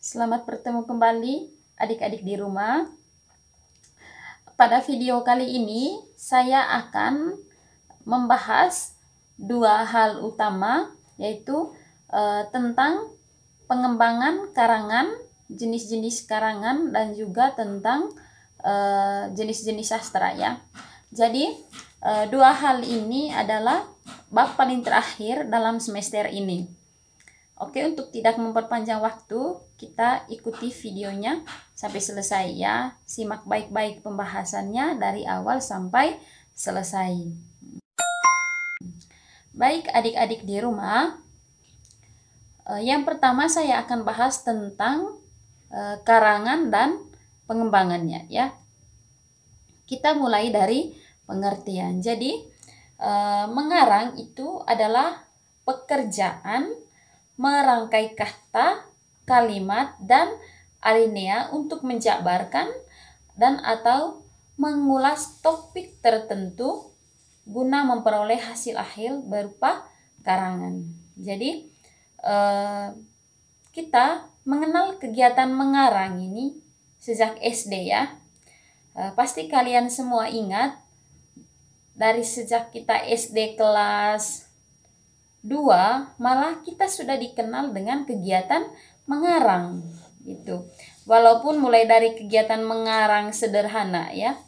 Selamat bertemu kembali adik-adik di rumah. Pada video kali ini saya akan membahas dua hal utama, yaitu tentang pengembangan karangan, jenis-jenis karangan, dan juga tentang jenis-jenis sastra ya. Jadi dua hal ini adalah bab paling terakhir dalam semester ini. Oke, untuk tidak memperpanjang waktu, kita ikuti videonya sampai selesai ya. Simak baik-baik pembahasannya dari awal sampai selesai. Baik adik-adik di rumah, yang pertama saya akan bahas tentang karangan dan pengembangannya ya. Kita mulai dari pengertian. Jadi mengarang itu adalah pekerjaan merangkai kata, kalimat, dan alinea untuk menjabarkan dan atau mengulas topik tertentu guna memperoleh hasil akhir berupa karangan. Jadi kita mengenal kegiatan mengarang ini sejak SD ya. Pasti kalian semua ingat dari sejak kita SD kelas 2 malah kita sudah dikenal dengan kegiatan mengarang gitu. Walaupun mulai dari kegiatan mengarang sederhana ya.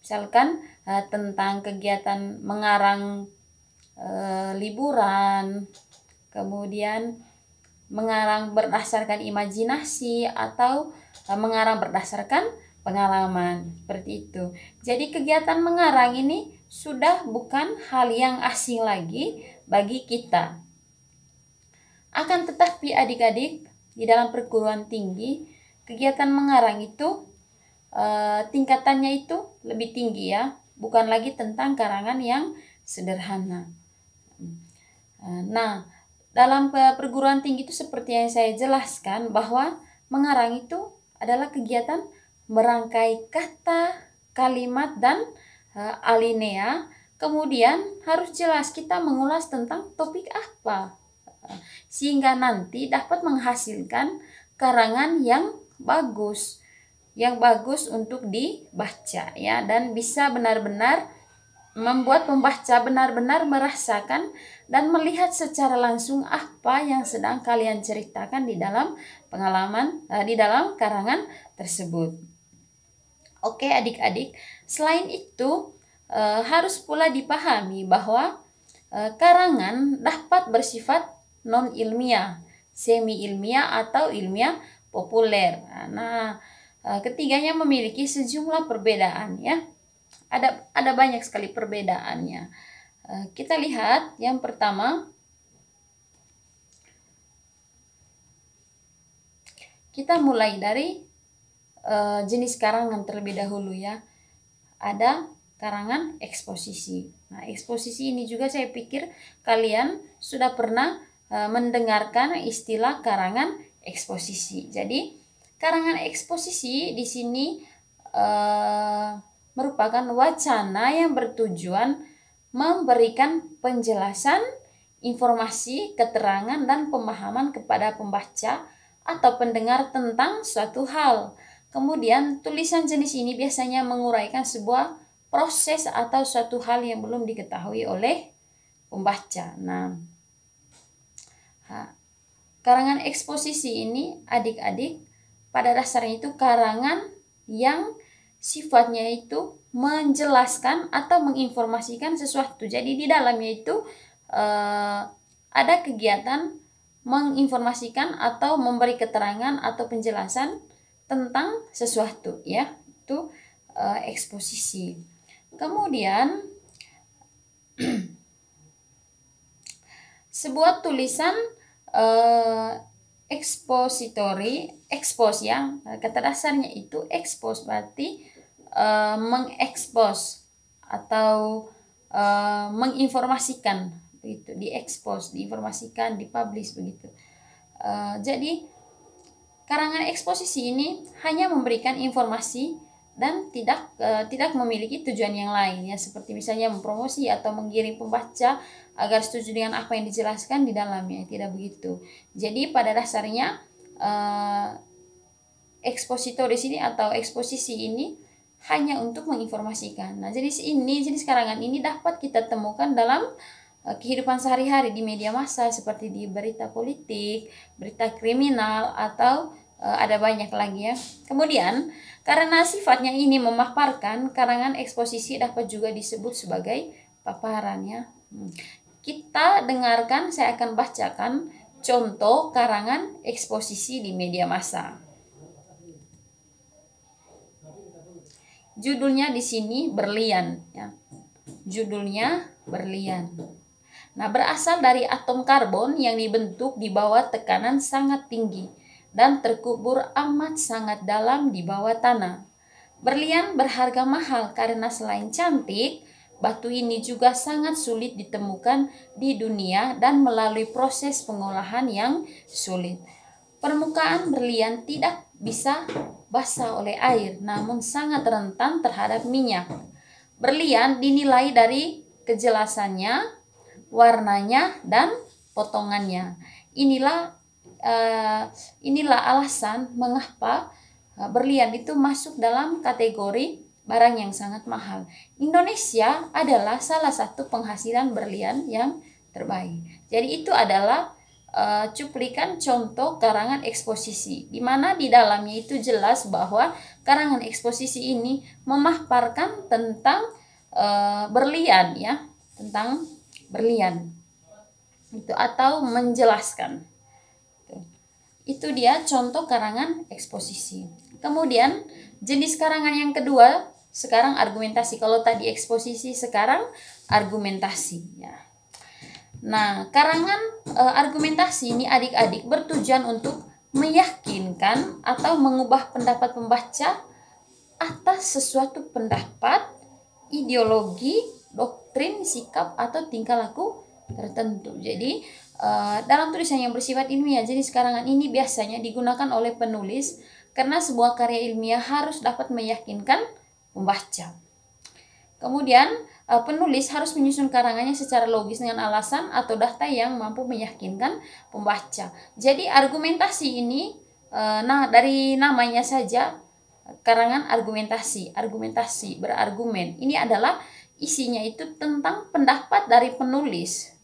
Misalkan tentang kegiatan mengarang liburan, kemudian mengarang berdasarkan imajinasi atau mengarang berdasarkan pengalaman, seperti itu. Jadi kegiatan mengarang ini sudah bukan hal yang asing lagi bagi kita. Akan tetapi adik-adik, di dalam perguruan tinggi, kegiatan mengarang itu tingkatannya itu lebih tinggi ya, bukan lagi tentang karangan yang sederhana. Nah, dalam perguruan tinggi itu seperti yang saya jelaskan bahwa mengarang itu adalah kegiatan merangkai kata, kalimat, dan alinea. Kemudian harus jelas kita mengulas tentang topik apa, sehingga nanti dapat menghasilkan karangan yang bagus untuk dibaca ya, dan bisa benar-benar membuat pembaca benar-benar merasakan dan melihat secara langsung apa yang sedang kalian ceritakan di dalam pengalaman di dalam karangan tersebut. Oke adik-adik, selain itu harus pula dipahami bahwa karangan dapat bersifat non-ilmiah, semi-ilmiah, atau ilmiah populer. Nah, ketiganya memiliki sejumlah perbedaan ya. Ada banyak sekali perbedaannya. Kita lihat yang pertama, kita mulai dari jenis karangan terlebih dahulu ya. Ada karangan eksposisi. Nah, eksposisi ini juga saya pikir kalian sudah pernah mendengarkan istilah karangan eksposisi. Jadi, karangan eksposisi di sini merupakan wacana yang bertujuan memberikan penjelasan, informasi, keterangan, dan pemahaman kepada pembaca atau pendengar tentang suatu hal. Kemudian tulisan jenis ini biasanya menguraikan sebuah proses atau suatu hal yang belum diketahui oleh pembaca. Nah, karangan eksposisi ini adik-adik pada dasarnya itu karangan yang sifatnya itu menjelaskan atau menginformasikan sesuatu. Jadi di dalamnya itu ada kegiatan menginformasikan atau memberi keterangan atau penjelasan tentang sesuatu ya, itu eksposisi. Kemudian sebuah tulisan expository, expose ya, kata dasarnya itu expose berarti mengekspos atau menginformasikan begitu, diekspos, diinformasikan, dipublish begitu. Jadi karangan eksposisi ini hanya memberikan informasi dan tidak memiliki tujuan yang lain ya, seperti misalnya mempromosi atau menggiring pembaca agar setuju dengan apa yang dijelaskan di dalamnya, tidak begitu. Jadi pada dasarnya eksposito di sini atau eksposisi ini hanya untuk menginformasikan. Nah, jenis karangan ini dapat kita temukan dalam kehidupan sehari-hari di media massa seperti di berita politik, berita kriminal, atau ada banyak lagi ya. Kemudian, karena sifatnya ini memaparkan, karangan eksposisi dapat juga disebut sebagai paparan ya. Kita dengarkan, saya akan bacakan contoh karangan eksposisi di media massa. Judulnya di sini berlian ya. Judulnya berlian. Nah, berasal dari atom karbon yang dibentuk di bawah tekanan sangat tinggi dan terkubur amat sangat dalam di bawah tanah. Berlian berharga mahal karena selain cantik, batu ini juga sangat sulit ditemukan di dunia dan melalui proses pengolahan yang sulit. Permukaan berlian tidak bisa basah oleh air, namun sangat rentan terhadap minyak. Berlian dinilai dari kejelasannya, warnanya, dan potongannya. Inilah alasan mengapa berlian itu masuk dalam kategori barang yang sangat mahal. Indonesia adalah salah satu penghasilan berlian yang terbaik. Jadi itu adalah cuplikan contoh karangan eksposisi, di mana di dalamnya itu jelas bahwa karangan eksposisi ini memaparkan tentang berlian ya, tentang berlian itu atau menjelaskan. Itu dia contoh karangan eksposisi. Kemudian jenis karangan yang kedua sekarang argumentasi. Kalau tadi eksposisi, sekarang argumentasi ya. Nah, karangan argumentasi ini adik-adik bertujuan untuk meyakinkan atau mengubah pendapat pembaca atas sesuatu pendapat, ideologi, doktrin, sikap, atau tingkah laku tertentu. Jadi dalam tulisan yang bersifat ilmiah, jenis karangan ini biasanya digunakan oleh penulis karena sebuah karya ilmiah harus dapat meyakinkan pembaca. Kemudian penulis harus menyusun karangannya secara logis dengan alasan atau data yang mampu meyakinkan pembaca. Jadi argumentasi ini, dari namanya saja karangan argumentasi berargumen. Ini adalah isinya itu tentang pendapat dari penulis,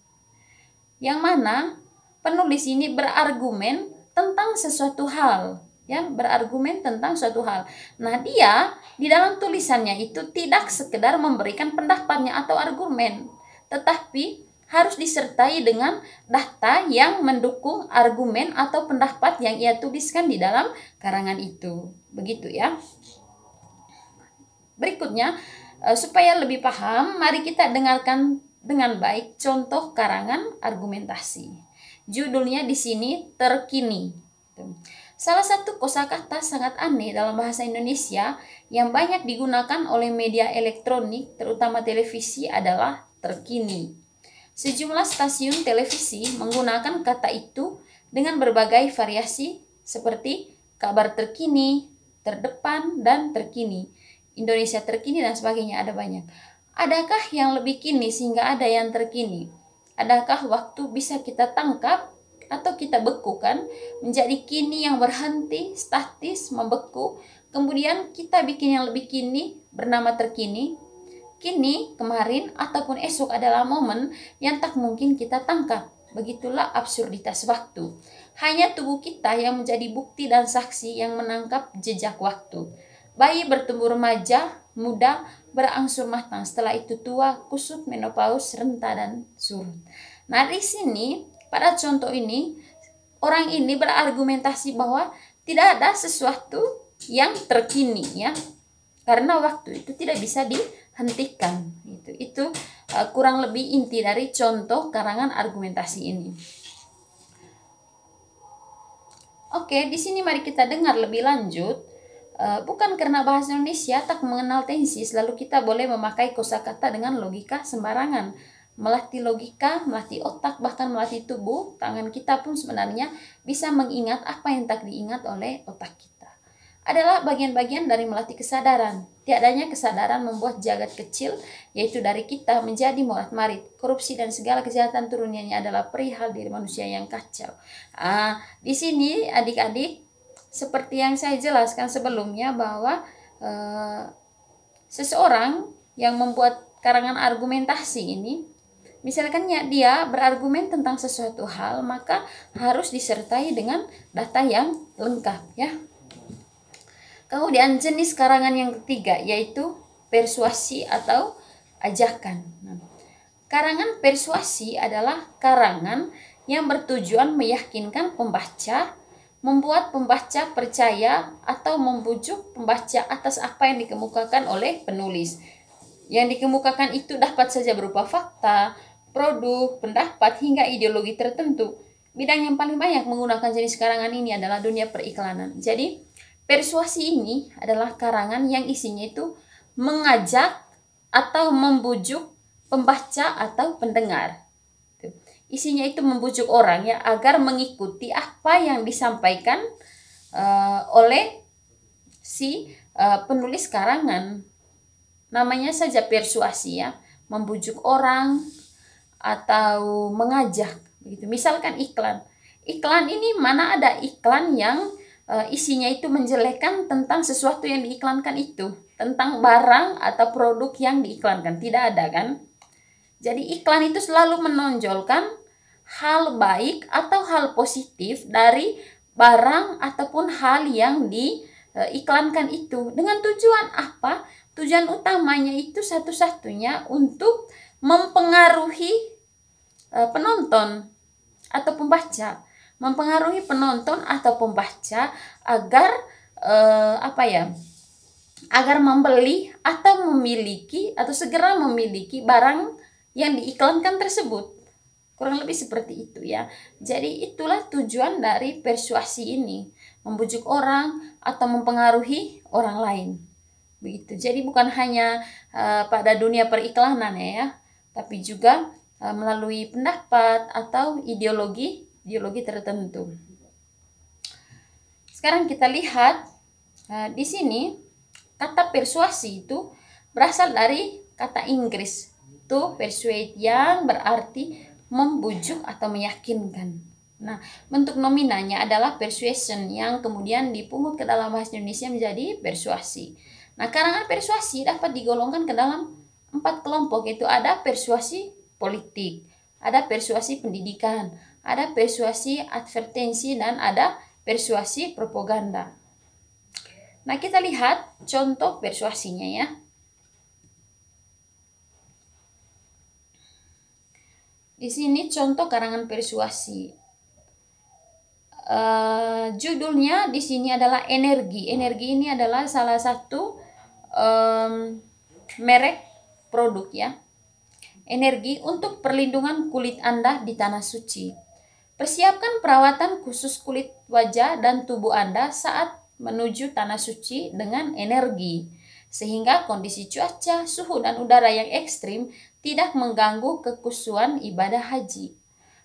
yang mana penulis ini berargumen tentang sesuatu hal ya, berargumen tentang suatu hal. Nah, dia di dalam tulisannya itu tidak sekedar memberikan pendapatnya atau argumen, tetapi harus disertai dengan data yang mendukung argumen atau pendapat yang ia tuliskan di dalam karangan itu. Begitu ya. Berikutnya, supaya lebih paham, mari kita dengarkan dengan baik contoh karangan argumentasi. Judulnya di sini terkini. Salah satu kosakata sangat aneh dalam bahasa Indonesia yang banyak digunakan oleh media elektronik, terutama televisi, adalah terkini. Sejumlah stasiun televisi menggunakan kata itu dengan berbagai variasi seperti kabar terkini, terdepan, dan terkini. Indonesia terkini dan sebagainya, ada banyak. Adakah yang lebih kini sehingga ada yang terkini? Adakah waktu bisa kita tangkap atau kita bekukan menjadi kini yang berhenti, statis, membeku, kemudian kita bikin yang lebih kini bernama terkini? Kini, kemarin, ataupun esok adalah momen yang tak mungkin kita tangkap. Begitulah absurditas waktu. Hanya tubuh kita yang menjadi bukti dan saksi yang menangkap jejak waktu. Bayi bertumbuh remaja, muda, berangsur matang. Setelah itu tua, kusut, menopause, renta, dan surut. Nah, di sini, pada contoh ini, orang ini berargumentasi bahwa tidak ada sesuatu yang terkini ya. Karena waktu itu tidak bisa dihentikan. Itu kurang lebih inti dari contoh karangan argumentasi ini. Oke, di sini mari kita dengar lebih lanjut. Bukan karena bahasa Indonesia tak mengenal tensis, lalu kita boleh memakai kosakata dengan logika sembarangan. Melatih logika, melatih otak, bahkan melatih tubuh, tangan kita pun sebenarnya bisa mengingat apa yang tak diingat oleh otak kita. Adalah bagian-bagian dari melatih kesadaran. Tiadanya kesadaran membuat jagat kecil, yaitu dari kita, menjadi morat-marit. Korupsi dan segala kejahatan turunannya adalah perihal diri manusia yang kacau. Di sini adik-adik, seperti yang saya jelaskan sebelumnya bahwa seseorang yang membuat karangan argumentasi ini, misalkan ya dia berargumen tentang sesuatu hal, maka harus disertai dengan data yang lengkap ya. Kemudian jenis karangan yang ketiga yaitu persuasi atau ajakan. Karangan persuasi adalah karangan yang bertujuan meyakinkan pembaca, membuat pembaca percaya atau membujuk pembaca atas apa yang dikemukakan oleh penulis. Yang dikemukakan itu dapat saja berupa fakta, produk, pendapat, hingga ideologi tertentu. Bidang yang paling banyak menggunakan jenis karangan ini adalah dunia periklanan. Jadi, persuasi ini adalah karangan yang isinya itu mengajak atau membujuk pembaca atau pendengar. Isinya itu membujuk orang ya agar mengikuti apa yang disampaikan oleh si penulis karangan. Namanya saja persuasi ya, membujuk orang atau mengajak begitu. Misalkan iklan. Iklan ini mana ada iklan yang isinya itu menjelekkan tentang sesuatu yang diiklankan itu, tentang barang atau produk yang diiklankan, tidak ada kan? Jadi iklan itu selalu menonjolkan hal baik atau hal positif dari barang ataupun hal yang diiklankan itu. Dengan tujuan apa? Tujuan utamanya itu satu-satunya untuk mempengaruhi penonton atau pembaca, mempengaruhi penonton atau pembaca agar agar membeli atau memiliki atau segera memiliki barang yang diiklankan tersebut. Kurang lebih seperti itu ya. Jadi itulah tujuan dari persuasi ini, membujuk orang atau mempengaruhi orang lain. Begitu. Jadi bukan hanya pada dunia periklanan ya, tapi juga melalui pendapat atau ideologi tertentu. Sekarang kita lihat di sini kata persuasi itu berasal dari kata Inggris, to persuade, yang berarti membujuk atau meyakinkan. Nah, bentuk nominanya adalah persuasion yang kemudian dipungut ke dalam bahasa Indonesia menjadi persuasi. Nah, karangan persuasi dapat digolongkan ke dalam 4 kelompok, yaitu ada persuasi politik, ada persuasi pendidikan, ada persuasi advertensi, dan ada persuasi propaganda. Nah, kita lihat contoh persuasinya ya. Di sini contoh karangan persuasi. Judulnya di sini adalah energi. Energi ini adalah salah satu merek produk ya. Energi untuk perlindungan kulit Anda di tanah suci. Persiapkan perawatan khusus kulit wajah dan tubuh Anda saat menuju tanah suci dengan energi, sehingga kondisi cuaca, suhu, dan udara yang ekstrim tidak mengganggu kekhusyuan ibadah haji.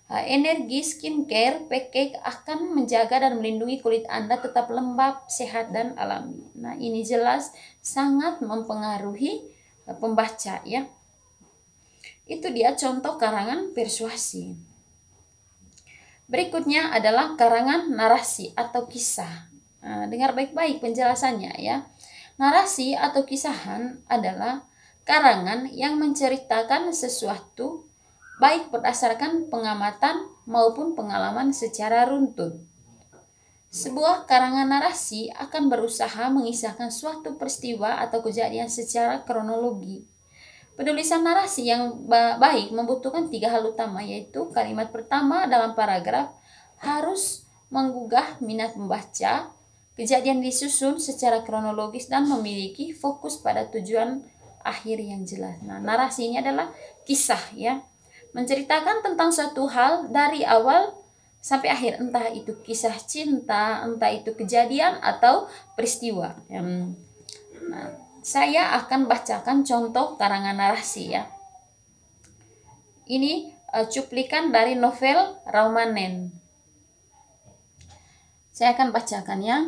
Energi skincare package akan menjaga dan melindungi kulit Anda tetap lembab, sehat, dan alami. Nah, ini jelas sangat mempengaruhi pembaca ya. Itu dia contoh karangan persuasi. Berikutnya adalah karangan narasi atau kisah. Dengar baik-baik penjelasannya ya. Narasi atau kisahan adalah karangan yang menceritakan sesuatu baik berdasarkan pengamatan maupun pengalaman secara runtun. Sebuah karangan narasi akan berusaha mengisahkan suatu peristiwa atau kejadian secara kronologi. Penulisan narasi yang baik membutuhkan 3 hal utama, yaitu kalimat pertama dalam paragraf harus menggugah minat membaca, kejadian disusun secara kronologis, dan memiliki fokus pada tujuan akhir yang jelas. Nah, narasi ini adalah kisah ya, menceritakan tentang suatu hal dari awal sampai akhir, entah itu kisah cinta, entah itu kejadian atau peristiwa. Nah, saya akan bacakan contoh karangan narasi ya. Ini cuplikan dari novel Raumanen. Saya akan bacakan ya.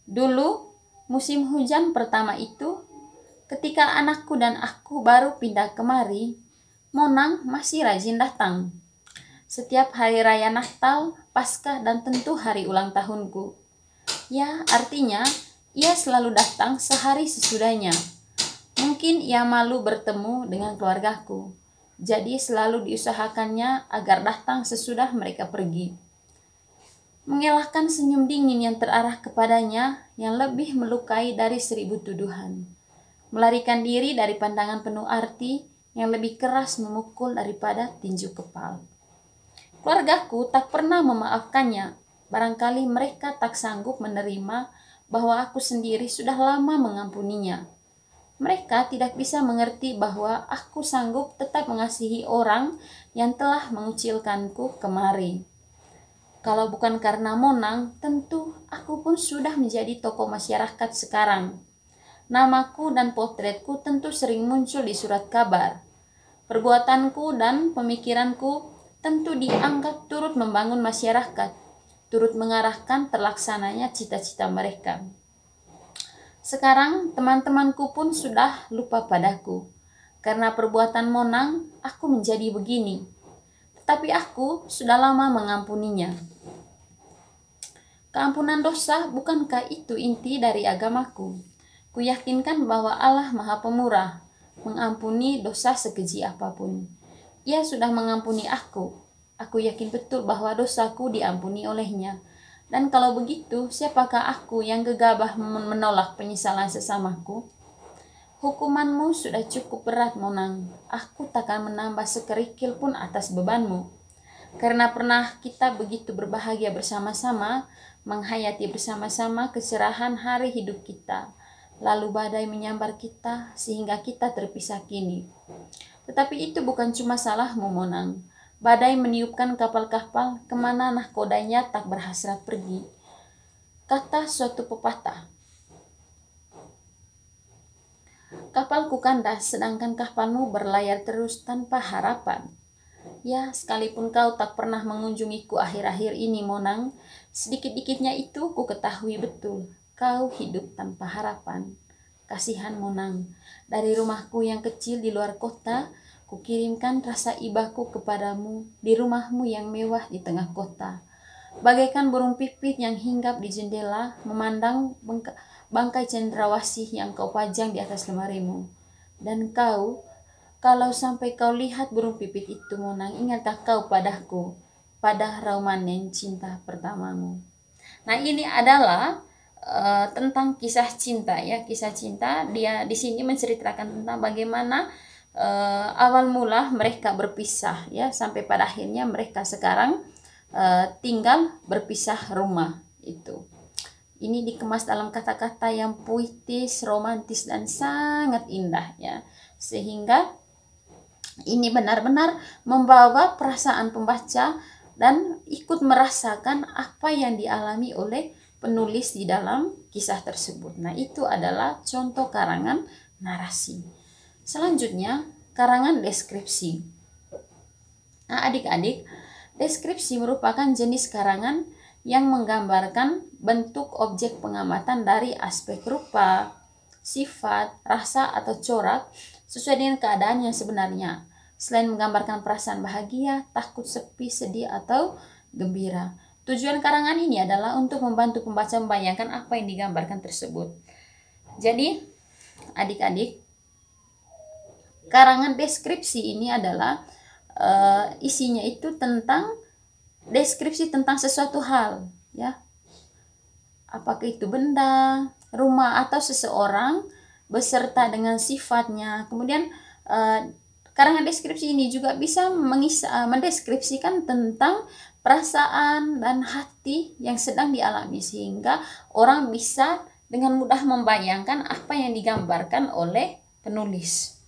Dulu musim hujan pertama itu, ketika anakku dan aku baru pindah kemari, Monang masih rajin datang. Setiap hari raya Natal, Paskah, dan tentu hari ulang tahunku. Ya, artinya ia selalu datang sehari sesudahnya. Mungkin ia malu bertemu dengan keluargaku. Jadi selalu diusahakannya agar datang sesudah mereka pergi. Mengelakkan senyum dingin yang terarah kepadanya yang lebih melukai dari 1000 tuduhan. Melarikan diri dari pandangan penuh arti yang lebih keras memukul daripada tinju kepal. Keluargaku tak pernah memaafkannya. Barangkali mereka tak sanggup menerima bahwa aku sendiri sudah lama mengampuninya. Mereka tidak bisa mengerti bahwa aku sanggup tetap mengasihi orang yang telah mengucilkanku kemari. Kalau bukan karena Monang, tentu aku pun sudah menjadi tokoh masyarakat sekarang. Namaku dan potretku tentu sering muncul di surat kabar. Perbuatanku dan pemikiranku tentu dianggap turut membangun masyarakat, turut mengarahkan terlaksananya cita-cita mereka. Sekarang teman-temanku pun sudah lupa padaku. Karena perbuatan Monang, aku menjadi begini. Tetapi aku sudah lama mengampuninya. Keampunan dosa bukankah itu inti dari agamaku? Kuyakinkan bahwa Allah Maha Pemurah, mengampuni dosa sekeji apapun. Ia sudah mengampuni aku. Aku yakin betul bahwa dosaku diampuni olehnya. Dan kalau begitu, siapakah aku yang gegabah menolak penyesalan sesamaku? Hukumanmu sudah cukup berat, Monang. Aku takkan menambah sekerikil pun atas bebanmu. Karena pernah kita begitu berbahagia bersama-sama, menghayati bersama-sama keserahan hari hidup kita. Lalu badai menyambar kita sehingga kita terpisah kini. Tetapi itu bukan cuma salahmu, Monang. Badai meniupkan kapal-kapal kemana nahkodanya tak berhasrat pergi. Kata suatu pepatah, kapalku kandas sedangkan kapalmu berlayar terus tanpa harapan. Ya, sekalipun kau tak pernah mengunjungiku akhir-akhir ini, Monang, sedikit-dikitnya itu ku ketahui betul. Kau hidup tanpa harapan. Kasihan Monang, dari rumahku yang kecil di luar kota, kukirimkan rasa ibaku kepadamu di rumahmu yang mewah di tengah kota. Bagaikan burung pipit yang hinggap di jendela, memandang bangkai cendrawasih yang kau pajang di atas lemarimu. Dan kau, kalau sampai kau lihat burung pipit itu, Monang, ingatkah kau padaku, pada raumanen cinta pertamamu. Nah, ini adalah tentang kisah cinta ya, kisah cinta. Dia di sini menceritakan tentang bagaimana awal mula mereka berpisah ya, sampai pada akhirnya mereka sekarang tinggal berpisah rumah itu. Ini dikemas dalam kata-kata yang puitis, romantis dan sangat indah ya. Sehingga ini benar-benar membawa perasaan pembaca dan ikut merasakan apa yang dialami oleh penulis di dalam kisah tersebut. Nah, itu adalah contoh karangan narasi. Selanjutnya, karangan deskripsi. Nah, adik-adik, deskripsi merupakan jenis karangan yang menggambarkan bentuk objek pengamatan dari aspek rupa, sifat, rasa, atau corak sesuai dengan keadaan yang sebenarnya. Selain menggambarkan perasaan bahagia, takut, sepi, sedih, atau gembira. Tujuan karangan ini adalah untuk membantu pembaca membayangkan apa yang digambarkan tersebut. Jadi, adik-adik, karangan deskripsi ini adalah isinya itu tentang deskripsi tentang sesuatu hal, ya. Apakah itu benda, rumah, atau seseorang beserta dengan sifatnya. Kemudian karangan deskripsi ini juga bisa mendeskripsikan tentang perasaan dan hati yang sedang dialami, sehingga orang bisa dengan mudah membayangkan apa yang digambarkan oleh penulis.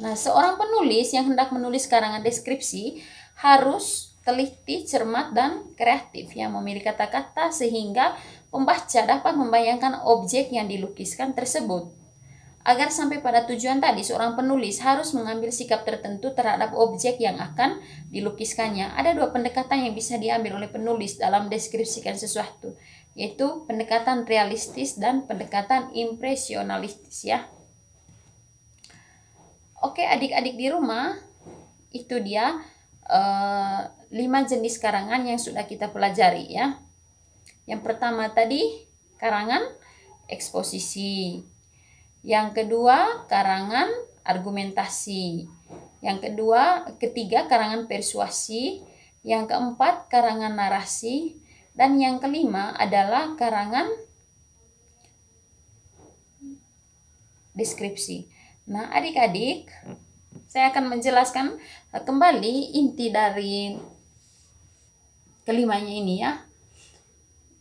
Nah, seorang penulis yang hendak menulis karangan deskripsi harus teliti, cermat, dan kreatif, yang memilih kata-kata sehingga pembaca dapat membayangkan objek yang dilukiskan tersebut. Agar sampai pada tujuan tadi, seorang penulis harus mengambil sikap tertentu terhadap objek yang akan dilukiskannya. Ada dua pendekatan yang bisa diambil oleh penulis dalam deskripsikan sesuatu, yaitu pendekatan realistis dan pendekatan impresionalistis ya. Oke, adik-adik di rumah, itu dia 5 jenis karangan yang sudah kita pelajari ya. Yang pertama tadi karangan eksposisi. Yang kedua karangan argumentasi. Yang ketiga karangan persuasi. Yang keempat karangan narasi. Dan yang kelima adalah karangan deskripsi. Nah, adik-adik, saya akan menjelaskan kembali inti dari kelimanya ini ya.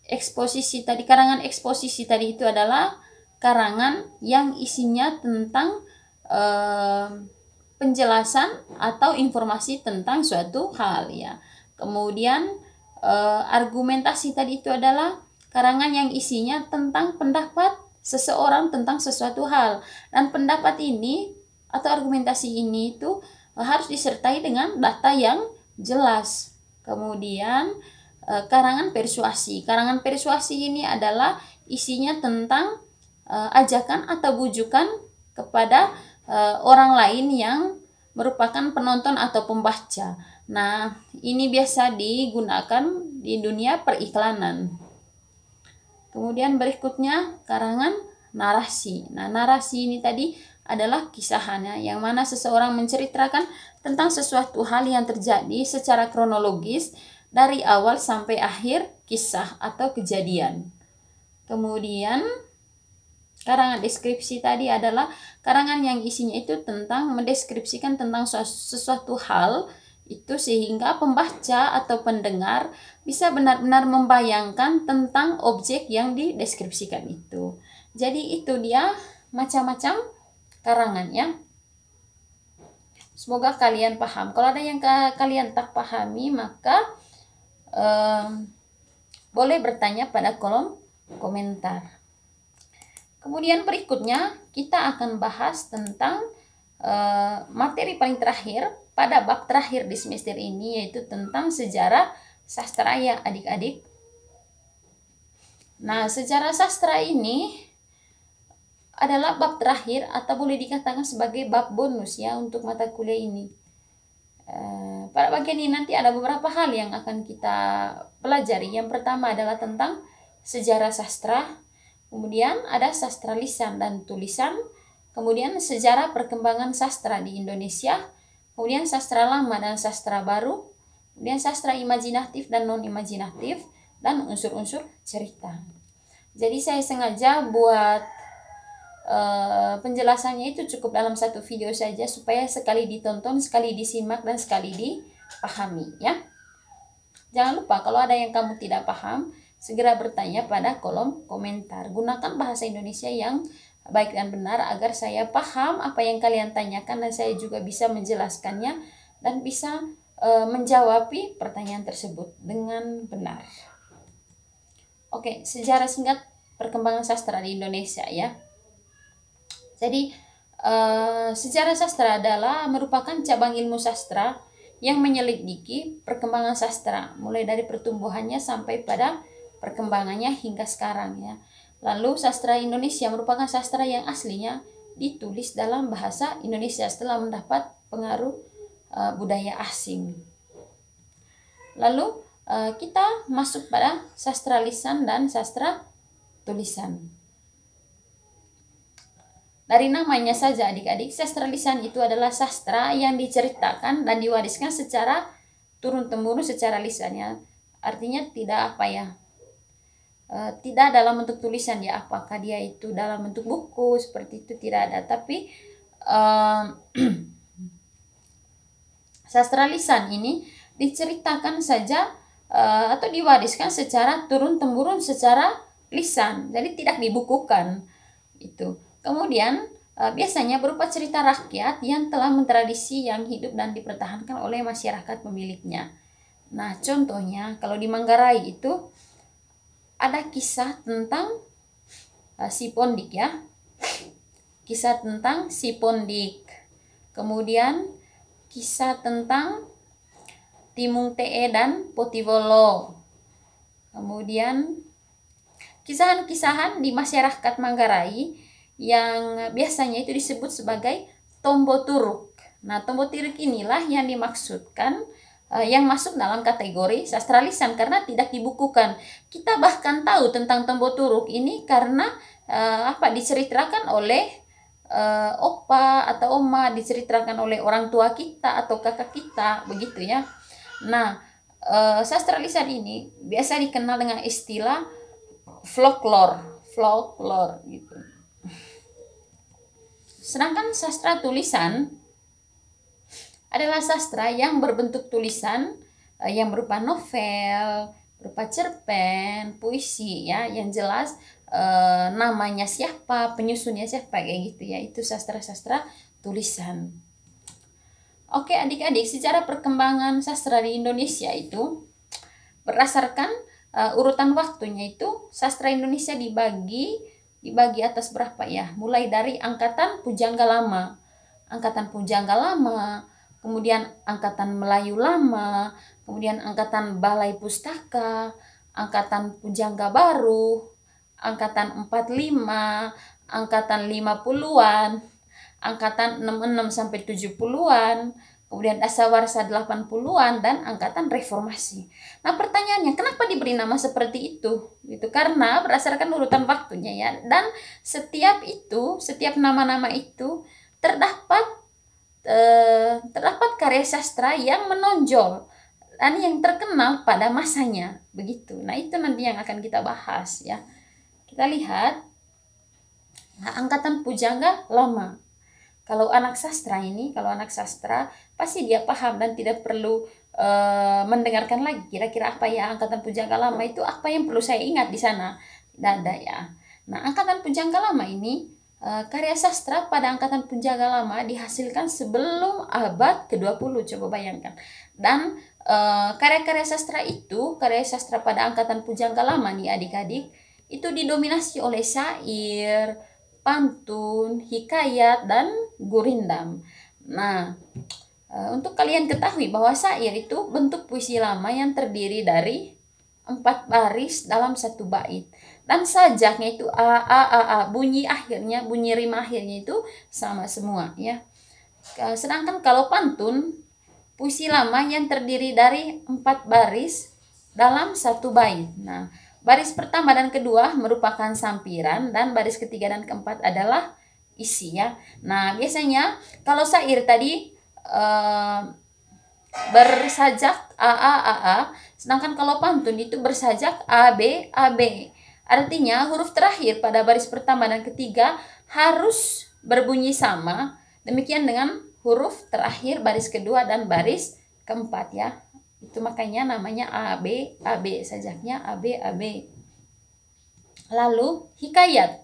Eksposisi tadi, karangan eksposisi tadi itu adalah karangan yang isinya tentang penjelasan atau informasi tentang suatu hal ya. Kemudian argumentasi tadi itu adalah karangan yang isinya tentang pendapat seseorang tentang sesuatu hal, dan pendapat ini atau argumentasi ini itu harus disertai dengan data yang jelas. Kemudian karangan persuasi. Karangan persuasi ini adalah isinya tentang ajakan atau bujukan kepada orang lain yang merupakan penonton atau pembaca. Nah, ini biasa digunakan di dunia periklanan. Kemudian berikutnya karangan narasi. Nah, narasi ini tadi adalah kisahnya, yang mana seseorang menceritakan tentang sesuatu hal yang terjadi secara kronologis dari awal sampai akhir kisah atau kejadian. Kemudian karangan deskripsi tadi adalah karangan yang isinya itu tentang mendeskripsikan tentang sesuatu hal itu sehingga pembaca atau pendengar bisa benar-benar membayangkan tentang objek yang dideskripsikan itu. Jadi itu dia macam-macam karangannya. Semoga kalian paham. Kalau ada yang kalian tak pahami, maka boleh bertanya pada kolom komentar. Kemudian berikutnya kita akan bahas tentang materi paling terakhir pada bab terakhir di semester ini, yaitu tentang sejarah sastra ya adik-adik. Nah, sejarah sastra ini adalah bab terakhir atau boleh dikatakan sebagai bab bonus ya untuk mata kuliah ini. Pada bagian ini nanti ada beberapa hal yang akan kita pelajari. Yang pertama adalah tentang sejarah sastra, kemudian ada sastra lisan dan tulisan, kemudian sejarah perkembangan sastra di Indonesia, kemudian sastra lama dan sastra baru, kemudian sastra imajinatif dan non-imajinatif, dan unsur-unsur cerita. Jadi saya sengaja buat penjelasannya itu cukup dalam satu video saja supaya sekali ditonton, sekali disimak, dan sekali dipahami ya. Jangan lupa kalau ada yang kamu tidak paham, segera bertanya pada kolom komentar. Gunakan bahasa Indonesia yang baik dan benar agar saya paham apa yang kalian tanyakan dan saya juga bisa menjelaskannya dan bisa menjawab pertanyaan tersebut dengan benar. Oke, sejarah singkat perkembangan sastra di Indonesia ya. Jadi sejarah sastra adalah merupakan cabang ilmu sastra yang menyelidiki perkembangan sastra mulai dari pertumbuhannya sampai pada perkembangannya hingga sekarang ya. Lalu sastra Indonesia merupakan sastra yang aslinya ditulis dalam bahasa Indonesia setelah mendapat pengaruh budaya asing. Lalu kita masuk pada sastra lisan dan sastra tulisan. Dari namanya saja adik-adik, sastra lisan itu adalah sastra yang diceritakan dan diwariskan secara turun-temurun secara lisannya. Artinya tidak tidak dalam bentuk tulisan ya, apakah dia itu dalam bentuk buku seperti itu tidak ada, tapi sastra lisan ini diceritakan saja atau diwariskan secara turun-temurun secara lisan, jadi tidak dibukukan itu. Kemudian biasanya berupa cerita rakyat yang telah mentradisi yang hidup dan dipertahankan oleh masyarakat pemiliknya. Nah, contohnya kalau di Manggarai itu ada kisah tentang si Pondik ya. Kisah tentang si Pondik. Kemudian kisah tentang Timung Te dan Potivolo. Kemudian kisahan-kisahan di masyarakat Manggarai yang biasanya itu disebut sebagai tombo turuk. Nah, tombo turuk inilah yang dimaksudkan yang masuk dalam kategori sastra lisan karena tidak dibukukan. Kita bahkan tahu tentang Tembo Turuk ini karena diceritakan oleh opa atau oma, diceritakan oleh orang tua kita atau kakak kita, begitu ya. Nah, sastra lisan ini biasa dikenal dengan istilah folklore gitu. Sedangkan sastra tulisan adalah sastra yang berbentuk tulisan yang berupa novel, berupa cerpen, puisi ya, yang jelas namanya siapa, penyusunnya siapa, kayak gitu ya. Itu sastra-sastra tulisan. Oke adik-adik, secara perkembangan sastra di Indonesia itu berdasarkan urutan waktunya itu sastra Indonesia dibagi atas berapa ya? Mulai dari angkatan Pujangga Lama, kemudian angkatan Melayu Lama, kemudian angkatan Balai Pustaka, angkatan Pujangga Baru, angkatan 45, angkatan 50-an, angkatan 66 sampai 70-an, kemudian dasawarsa 80-an, dan angkatan reformasi. Nah, pertanyaannya, kenapa diberi nama seperti itu? Itu karena berdasarkan urutan waktunya ya. Dan setiap nama-nama itu terdapat karya sastra yang menonjol dan yang terkenal pada masanya, begitu. Nah, itu nanti yang akan kita bahas ya. Kita lihat angkatan Pujangga Lama. Kalau anak sastra pasti dia paham dan tidak perlu mendengarkan lagi kira-kira apa ya angkatan Pujangga Lama itu, apa yang perlu saya ingat di sana. Tidak ada ya. Nah, angkatan Pujangga Lama ini karya sastra pada angkatan Pujangga Lama dihasilkan sebelum abad ke-20, coba bayangkan. Dan karya-karya sastra pada angkatan Pujangga Lama nih adik-adik, itu didominasi oleh syair, pantun, hikayat, dan gurindam. Nah, untuk kalian ketahui bahwa syair itu bentuk puisi lama yang terdiri dari 4 baris dalam 1 bait. Dan sajaknya itu bunyi rima akhirnya itu sama semua ya. Sedangkan kalau pantun, puisi lama yang terdiri dari 4 baris dalam 1 bait. Nah, baris pertama dan kedua merupakan sampiran dan baris ketiga dan keempat adalah isi ya. Nah, biasanya kalau syair tadi bersajak a, sedangkan kalau pantun itu bersajak ab. Artinya huruf terakhir pada baris pertama dan ketiga harus berbunyi sama, demikian dengan huruf terakhir baris kedua dan baris keempat ya. Itu makanya namanya ab, sajaknya ab. Lalu hikayat.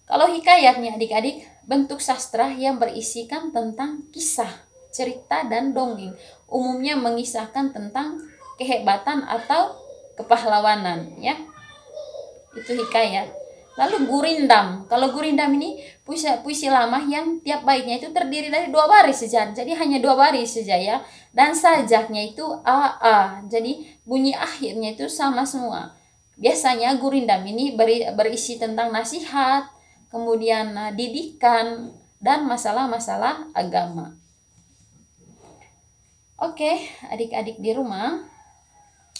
Kalau hikayatnya adik-adik bentuk sastra yang berisikan tentang kisah, cerita, dan dongeng. Umumnya mengisahkan tentang kehebatan atau kepahlawanan ya. Itu hikayat. Lalu gurindam. Kalau gurindam ini puisi lama yang tiap baitnya itu terdiri dari 2 baris saja. Jadi hanya 2 baris saja ya. Dan sajaknya itu a. Jadi bunyi akhirnya itu sama semua. Biasanya gurindam ini berisi tentang nasihat, kemudian didikan, dan masalah-masalah agama. Oke, adik-adik di rumah,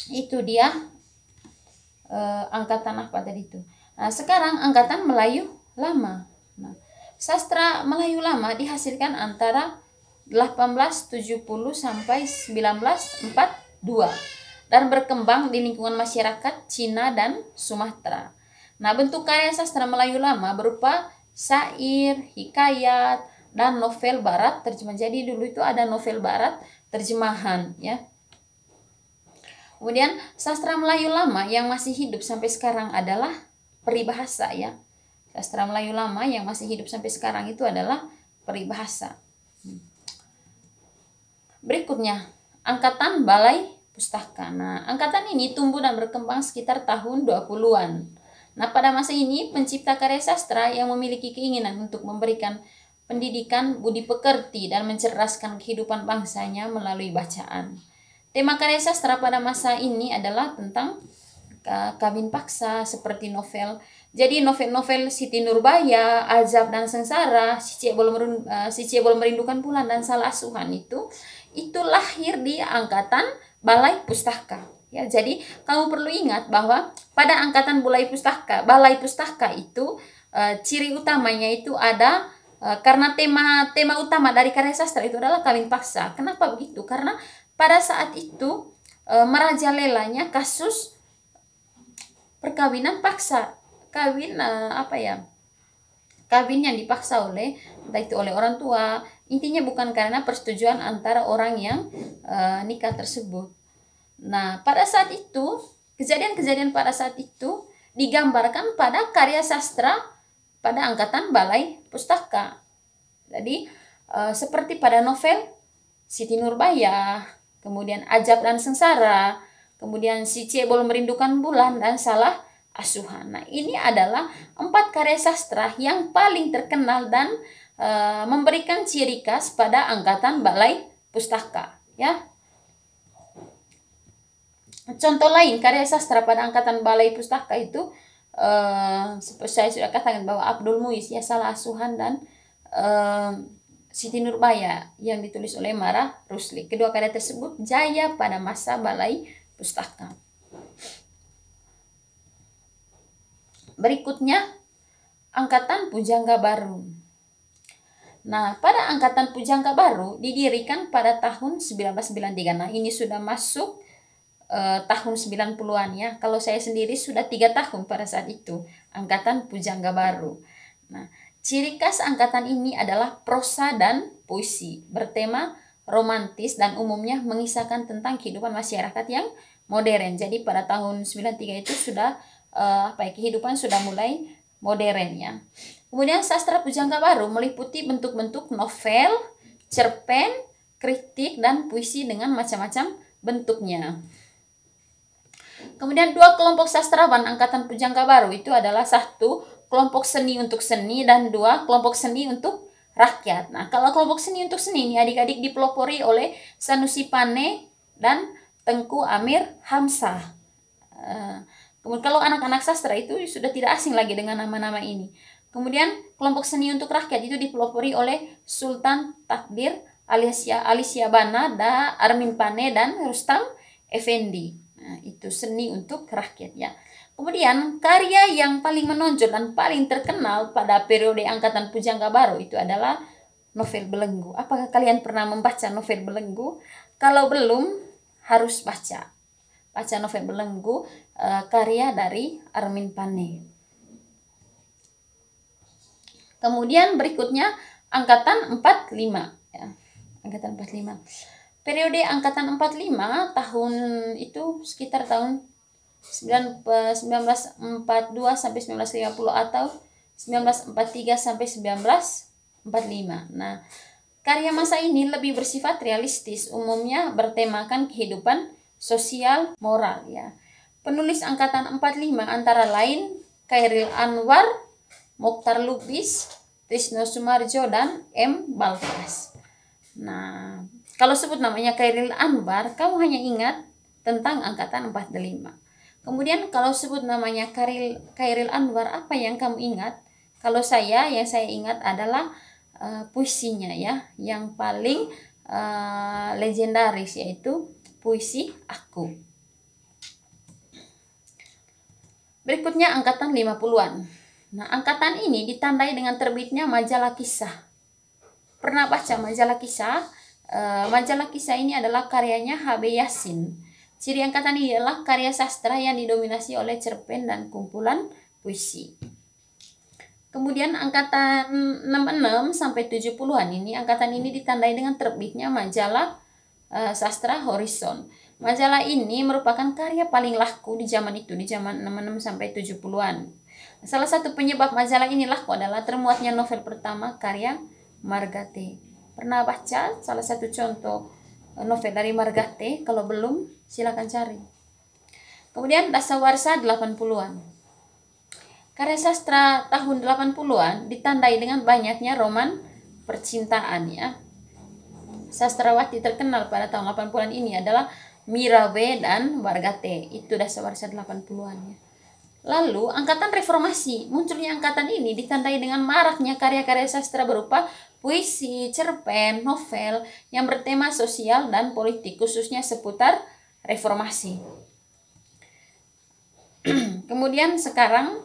itu dia angkatan apa tadi itu. Nah, sekarang angkatan Melayu Lama. Nah, sastra Melayu Lama dihasilkan antara 1870 sampai 1942 dan berkembang di lingkungan masyarakat Cina dan Sumatera. Nah, bentuk karya sastra Melayu Lama berupa syair, hikayat, dan novel barat terjemahan. Jadi dulu itu ada novel barat terjemahan ya. Kemudian sastra Melayu Lama yang masih hidup sampai sekarang adalah peribahasa ya. Sastra Melayu Lama yang masih hidup sampai sekarang itu adalah peribahasa. Berikutnya, angkatan Balai Pustaka. Nah, angkatan ini tumbuh dan berkembang sekitar tahun 20-an. Nah, pada masa ini pencipta karya sastra yang memiliki keinginan untuk memberikan pendidikan budi pekerti dan mencerdaskan kehidupan bangsanya melalui bacaan. Tema karya sastra pada masa ini adalah tentang kawin paksa seperti novel. Jadi novel-novel Siti Nurbaya, Azab dan Sengsara, Si Cie Belum Merindukan Bulan, dan Salah Asuhan itu lahir di angkatan Balai Pustaka. Ya, jadi kamu perlu ingat bahwa pada angkatan Balai Pustaka itu ciri utamanya itu ada karena tema utama dari karya sastra itu adalah kawin paksa. Kenapa begitu? Karena pada saat itu merajalelanya kasus perkawinan paksa, kawin kawin yang dipaksa entah itu oleh orang tua, intinya bukan karena persetujuan antara orang yang nikah tersebut. Nah, pada saat itu kejadian-kejadian pada saat itu digambarkan pada karya sastra pada angkatan Balai Pustaka. Jadi seperti pada novel Siti Nurbaya, kemudian Ajab dan Sengsara, kemudian Si Cebol Merindukan Bulan, dan Salah Asuhan. Nah, ini adalah 4 karya sastra yang paling terkenal dan memberikan ciri khas pada angkatan Balai Pustaka, ya. Contoh lain karya sastra pada angkatan Balai Pustaka itu seperti saya sudah katakan bahwa Abdul Muiz, ya, Salah Asuhan, dan Siti Nurbaya yang ditulis oleh Marah Rusli. Kedua karya tersebut jaya pada masa Balai Pustaka. Berikutnya angkatan Pujangga Baru. Nah, pada angkatan Pujangga Baru didirikan pada tahun 1993. Nah, ini sudah masuk tahun 90-an, ya. Kalau saya sendiri sudah 3 tahun pada saat itu, angkatan Pujangga Baru. Nah, ciri khas angkatan ini adalah prosa dan puisi, bertema romantis dan umumnya mengisahkan tentang kehidupan masyarakat yang modern. Jadi pada tahun 93 itu sudah kehidupan sudah mulai modern, ya. Kemudian sastra Pujangga Baru meliputi bentuk-bentuk novel, cerpen, kritik, dan puisi dengan macam-macam bentuknya. Kemudian 2 kelompok sastrawan angkatan Pujangga Baru itu adalah 1 kelompok seni untuk seni dan 2 kelompok seni untuk rakyat. Nah, kalau kelompok seni untuk seni ini adik-adik dipelopori oleh Sanusi Pane dan Tengku Amir Hamzah. Kemudian kalau anak-anak sastra itu sudah tidak asing lagi dengan nama-nama ini. Kemudian kelompok seni untuk rakyat itu dipelopori oleh Sultan Takdir, Alicia Bana, Armin Pane, dan Rustam Effendi. Nah, itu seni untuk rakyat, ya. Kemudian karya yang paling menonjol dan paling terkenal pada periode angkatan Pujangga Baru itu adalah novel Belenggu. Apakah kalian pernah membaca novel Belenggu? Kalau belum, harus baca novel Belenggu karya dari Armin Pane. Kemudian berikutnya angkatan 45, ya. Angkatan 45. Periode angkatan 45 tahun itu sekitar tahun 1942 sampai 1950 atau 1943 sampai 1945. Nah, karya masa ini lebih bersifat realistis, umumnya bertemakan kehidupan sosial moral, ya. Penulis angkatan 45 antara lain Chairil Anwar, Mokhtar Lubis, Trisno Sumarjo, dan M. Balkas. Nah, kalau sebut namanya Chairil Anwar, kamu hanya ingat tentang angkatan 45. Kemudian kalau sebut namanya Chairil Anwar, apa yang kamu ingat? Kalau yang saya ingat adalah puisinya, ya, yang paling legendaris, yaitu puisi Aku. Berikutnya angkatan 50-an. Nah, angkatan ini ditandai dengan terbitnya majalah kisah. Pernah baca majalah kisah? Majalah kisah ini adalah karyanya H.B. Yasin. Ciri angkatan ini adalah karya sastra yang didominasi oleh cerpen dan kumpulan puisi. Kemudian angkatan 66 sampai 70-an ini, angkatan ini ditandai dengan terbitnya majalah sastra Horizon. Majalah ini merupakan karya paling laku di zaman itu, di zaman 66 sampai 70-an. Salah satu penyebab majalah ini laku adalah termuatnya novel pertama karya Margate. Pernah baca salah satu contoh novel dari Margate? Kalau belum, silakan cari. Kemudian dasawarsa 80-an. Karya sastra tahun 80-an ditandai dengan banyaknya roman percintaan, ya. Sastrawati terkenal pada tahun 80-an ini adalah Mirabe dan Margate. Itu dasawarsa 80-an, ya. Lalu angkatan reformasi, munculnya angkatan ini ditandai dengan maraknya karya-karya sastra berupa puisi, cerpen, novel yang bertema sosial dan politik, khususnya seputar reformasi. Kemudian sekarang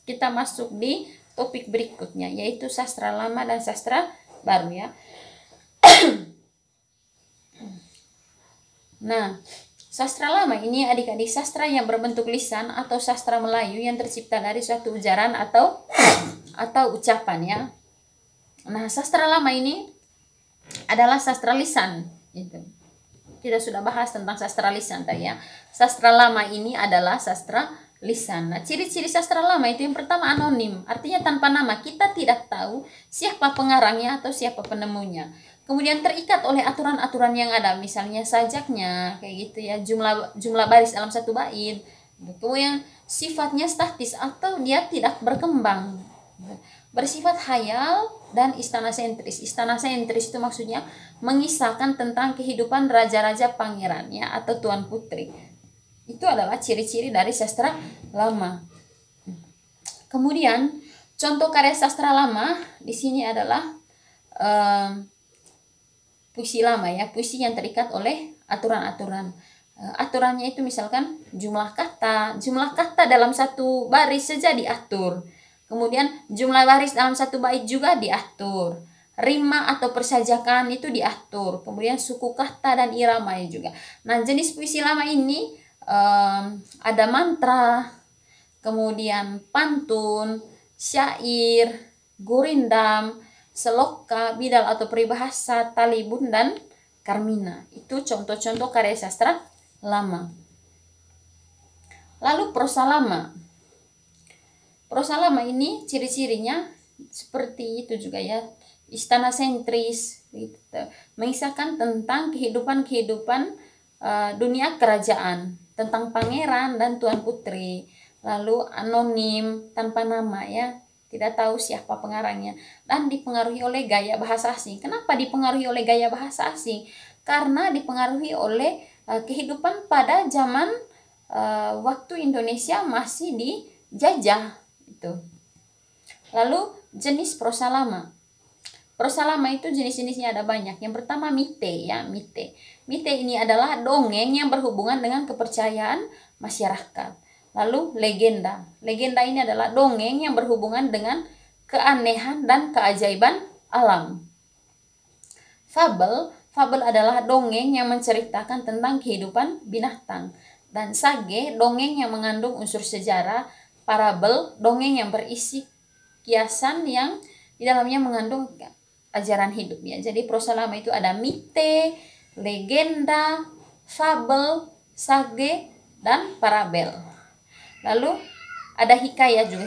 kita masuk di topik berikutnya, yaitu sastra lama dan sastra baru ya. Nah, sastra lama ini adik-adik sastra yang berbentuk lisan atau sastra Melayu yang tercipta dari suatu ujaran atau ucapan ya. Nah, sastra lama ini adalah sastra lisan gitu. Kita sudah bahas tentang sastra lisan tadi ya. Sastra lama ini adalah sastra lisan. Nah, ciri-ciri sastra lama itu yang pertama anonim, artinya tanpa nama, kita tidak tahu siapa pengarangnya atau siapa penemunya. Kemudian terikat oleh aturan-aturan yang ada, misalnya sajaknya kayak gitu ya, jumlah baris dalam satu bait. Kemudian sifatnya statis atau dia tidak berkembang, bersifat hayal dan istana sentris. Istana sentris itu maksudnya mengisahkan tentang kehidupan raja-raja pangerannya atau tuan putri. Itu adalah ciri-ciri dari sastra lama. Kemudian contoh karya sastra lama di sini adalah puisi lama ya, puisi yang terikat oleh aturan-aturan. Aturannya itu misalkan jumlah kata dalam satu baris saja diatur. Kemudian jumlah baris dalam satu bait juga diatur. Rima atau persajakan itu diatur. Kemudian suku kata dan irama juga. Nah, jenis puisi lama ini ada mantra, kemudian pantun, syair, gurindam, seloka, bidal atau peribahasa, talibun dan karmina. Itu contoh-contoh karya sastra lama. Lalu prosa lama. Prosa lama ini ciri-cirinya seperti itu juga ya, istana sentris gitu. Mengisahkan tentang kehidupan dunia kerajaan, tentang pangeran dan tuan putri. Lalu anonim, tanpa nama ya, tidak tahu siapa pengarangnya, dan dipengaruhi oleh gaya bahasa asing. Kenapa dipengaruhi oleh gaya bahasa asing? Karena dipengaruhi oleh kehidupan pada zaman waktu Indonesia masih dijajah itu. Lalu jenis prosa lama. Prosa lama itu jenis-jenisnya ada banyak. Yang pertama mite ya, mite. Mite ini adalah dongeng yang berhubungan dengan kepercayaan masyarakat. Lalu legenda. Legenda ini adalah dongeng yang berhubungan dengan keanehan dan keajaiban alam. Fabel. Fabel adalah dongeng yang menceritakan tentang kehidupan binatang. Dan sage, dongeng yang mengandung unsur sejarah. Parabel, dongeng yang berisi kiasan yang di dalamnya mengandung ajaran hidup ya. Jadi prosa lama itu ada mite, legenda, fabel, sage, dan parabel. Lalu ada hikayat juga.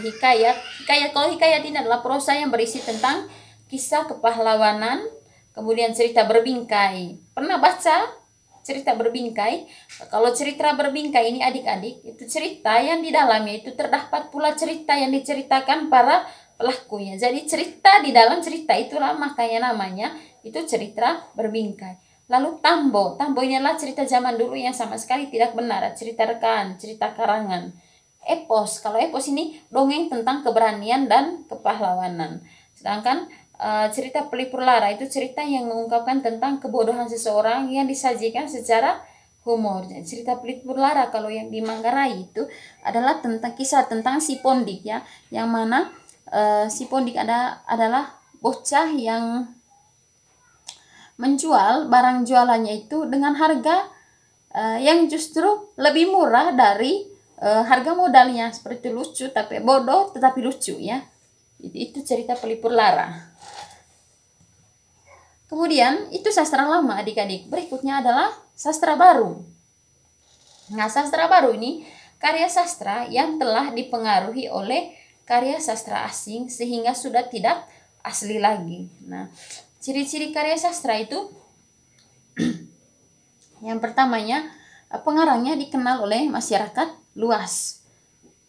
Kalau hikayat ini adalah prosa yang berisi tentang kisah kepahlawanan, kemudian cerita berbingkai. Pernah baca cerita berbingkai? Kalau cerita berbingkai ini adik-adik, itu cerita yang di dalamnya itu terdapat pula cerita yang diceritakan para pelakunya. Jadi cerita di dalam cerita itulah makanya namanya itu cerita berbingkai. Lalu tambo. Tambo ini adalah cerita zaman dulu yang sama sekali tidak benar, cerita rekaan, cerita karangan. Epos. Kalau epos ini dongeng tentang keberanian dan kepahlawanan. Sedangkan cerita pelipur lara itu cerita yang mengungkapkan tentang kebodohan seseorang yang disajikan secara humor. Cerita pelipur lara kalau yang di Manggarai itu adalah tentang kisah tentang si Pondik ya, yang mana si Pondik adalah bocah yang menjual barang jualannya itu dengan harga yang justru lebih murah dari harga modalnya. Seperti lucu tapi bodoh tetapi lucu ya. Itu cerita pelipur lara. Kemudian itu sastra lama adik-adik. Berikutnya adalah sastra baru. Nah, sastra baru ini karya sastra yang telah dipengaruhi oleh karya sastra asing sehingga sudah tidak asli lagi. Nah, ciri-ciri karya sastra itu yang pertamanya pengarangnya dikenal oleh masyarakat luas.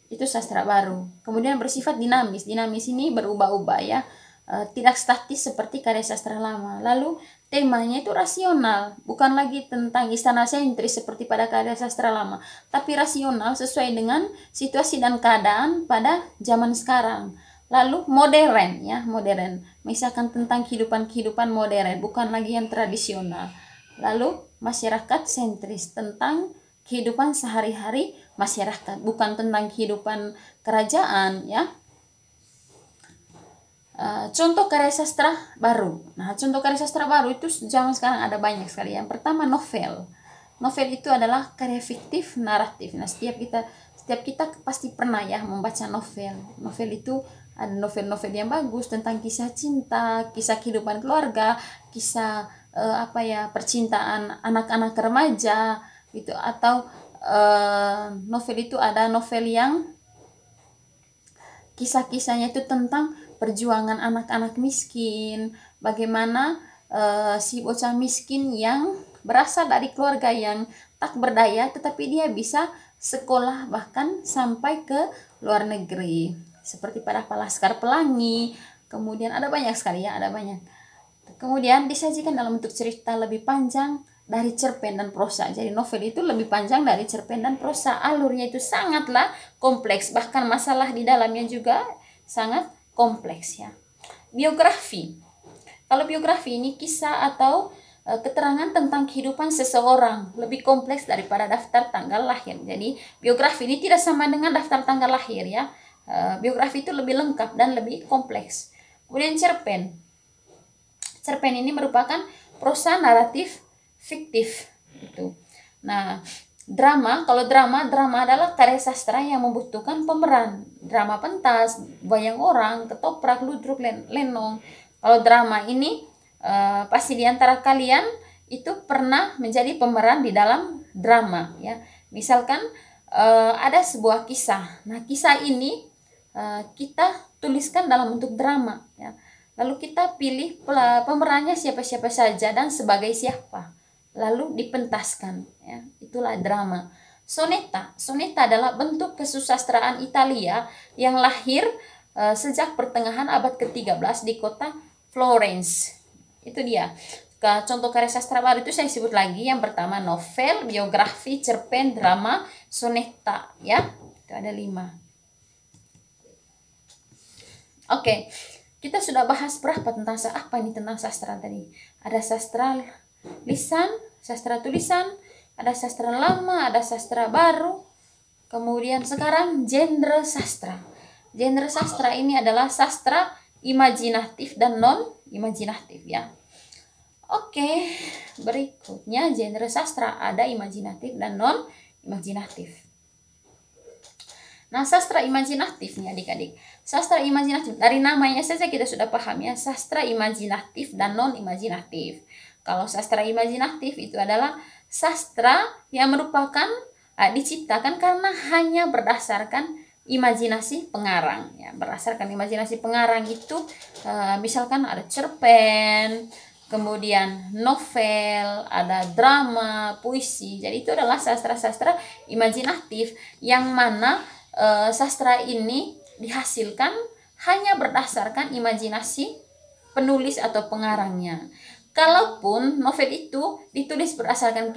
Itu sastra baru. Kemudian bersifat dinamis. Dinamis ini berubah-ubah ya. Tidak statis seperti karya sastra lama. Lalu temanya itu rasional, bukan lagi tentang istana sentris seperti pada karya sastra lama, tapi rasional sesuai dengan situasi dan keadaan pada zaman sekarang. Lalu modern ya, modern. Misalkan tentang kehidupan modern, bukan lagi yang tradisional. Lalu masyarakat sentris, tentang kehidupan sehari-hari masyarakat, bukan tentang kehidupan kerajaan ya. Contoh karya sastra baru. Nah, contoh karya sastra baru itu zaman sekarang ada banyak sekali. Yang pertama novel. Novel itu adalah karya fiktif naratif. Nah, setiap kita pasti pernah ya membaca novel. Novel itu ada novel-novel yang bagus tentang kisah cinta, kisah kehidupan keluarga, kisah percintaan anak-anak remaja gitu, atau novel itu ada novel yang kisah-kisahnya itu tentang perjuangan anak-anak miskin, bagaimana si bocah miskin yang berasal dari keluarga yang tak berdaya tetapi dia bisa sekolah bahkan sampai ke luar negeri, seperti pada Laskar Pelangi. Kemudian ada banyak sekali ya, ada banyak. Kemudian disajikan dalam bentuk cerita lebih panjang dari cerpen dan prosa. Jadi novel itu lebih panjang dari cerpen dan prosa. Alurnya itu sangatlah kompleks. Bahkan masalah di dalamnya juga sangat kompleks ya. Biografi. Kalau biografi ini kisah atau keterangan tentang kehidupan seseorang, lebih kompleks daripada daftar tanggal lahir. Jadi biografi ini tidak sama dengan daftar tanggal lahir ya. Biografi itu lebih lengkap dan lebih kompleks. Kemudian cerpen. Cerpen ini merupakan prosa naratif fiktif gitu. Nah, kalau drama adalah karya sastra yang membutuhkan pemeran. Drama pentas, wayang orang, ketoprak, ludruk, lenong. Kalau drama ini pasti di antara kalian itu pernah menjadi pemeran di dalam drama ya. Misalkan ada sebuah kisah. Nah, kisah ini kita tuliskan dalam bentuk drama ya. Lalu kita pilih pemerannya siapa-siapa saja dan sebagai siapa. Lalu dipentaskan ya. Itulah drama. Soneta adalah bentuk kesusastraan Italia yang lahir sejak pertengahan abad ke-13 di kota Florence. Itu dia. Contoh karya sastra baru itu saya sebut lagi. Yang pertama novel, biografi, cerpen, drama, soneta ya. Itu ada 5. Oke, kita sudah bahas berapa tentang apa ini tentang sastra tadi. Ada sastra lisan, sastra tulisan, ada sastra lama, ada sastra baru. Kemudian sekarang genre sastra. Genre sastra ini adalah sastra imajinatif dan non imajinatif ya. Oke, berikutnya genre sastra ada imajinatif dan non imajinatif. Nah, sastra imajinatif nih adik-adik. Sastra imajinatif, dari namanya saja kita sudah paham ya, sastra imajinatif dan non-imajinatif. Kalau sastra imajinatif itu adalah sastra yang merupakan diciptakan karena hanya berdasarkan imajinasi pengarang ya. Berdasarkan imajinasi pengarang itu misalkan ada cerpen, kemudian novel, ada drama, puisi. Jadi itu adalah sastra-sastra imajinatif yang mana sastra ini dihasilkan hanya berdasarkan imajinasi penulis atau pengarangnya. Kalaupun novel itu ditulis berdasarkan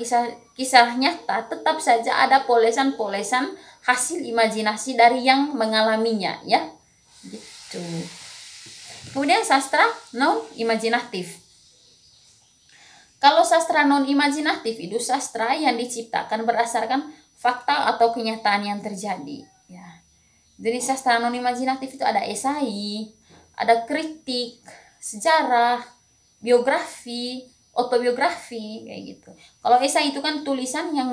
kisah nyata, tetap saja ada polesan-polesan hasil imajinasi dari yang mengalaminya ya. Gitu. Kemudian sastra non imajinatif. Kalau sastra non imajinatif itu sastra yang diciptakan berdasarkan fakta atau kenyataan yang terjadi. Ya. Jadi sastra non imajinatif itu ada esai, ada kritik, sejarah, biografi, autobiografi kayak gitu. Kalau esai itu kan tulisan yang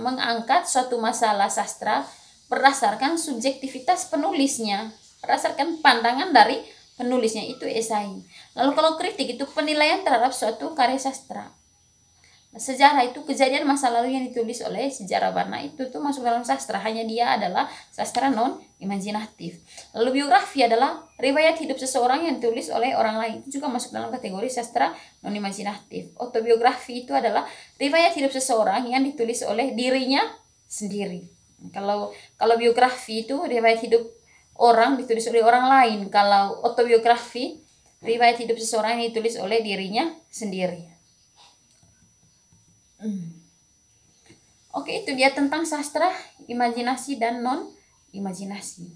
mengangkat suatu masalah sastra berdasarkan subjektivitas penulisnya, berdasarkan pandangan dari penulisnya, itu esai. Lalu kalau kritik itu penilaian terhadap suatu karya sastra. Sejarah itu kejadian masa lalu yang ditulis oleh sejarawan. Itu tuh masuk dalam sastra, hanya dia adalah sastra non imajinatif. Lalu biografi adalah riwayat hidup seseorang yang ditulis oleh orang lain, itu juga masuk dalam kategori sastra non imajinatif. Autobiografi itu adalah riwayat hidup seseorang yang ditulis oleh dirinya sendiri. Kalau biografi itu riwayat hidup orang ditulis oleh orang lain. Kalau autobiografi riwayat hidup seseorang yang ditulis oleh dirinya sendiri. Oke, itu dia tentang sastra imajinasi dan non imajinasi.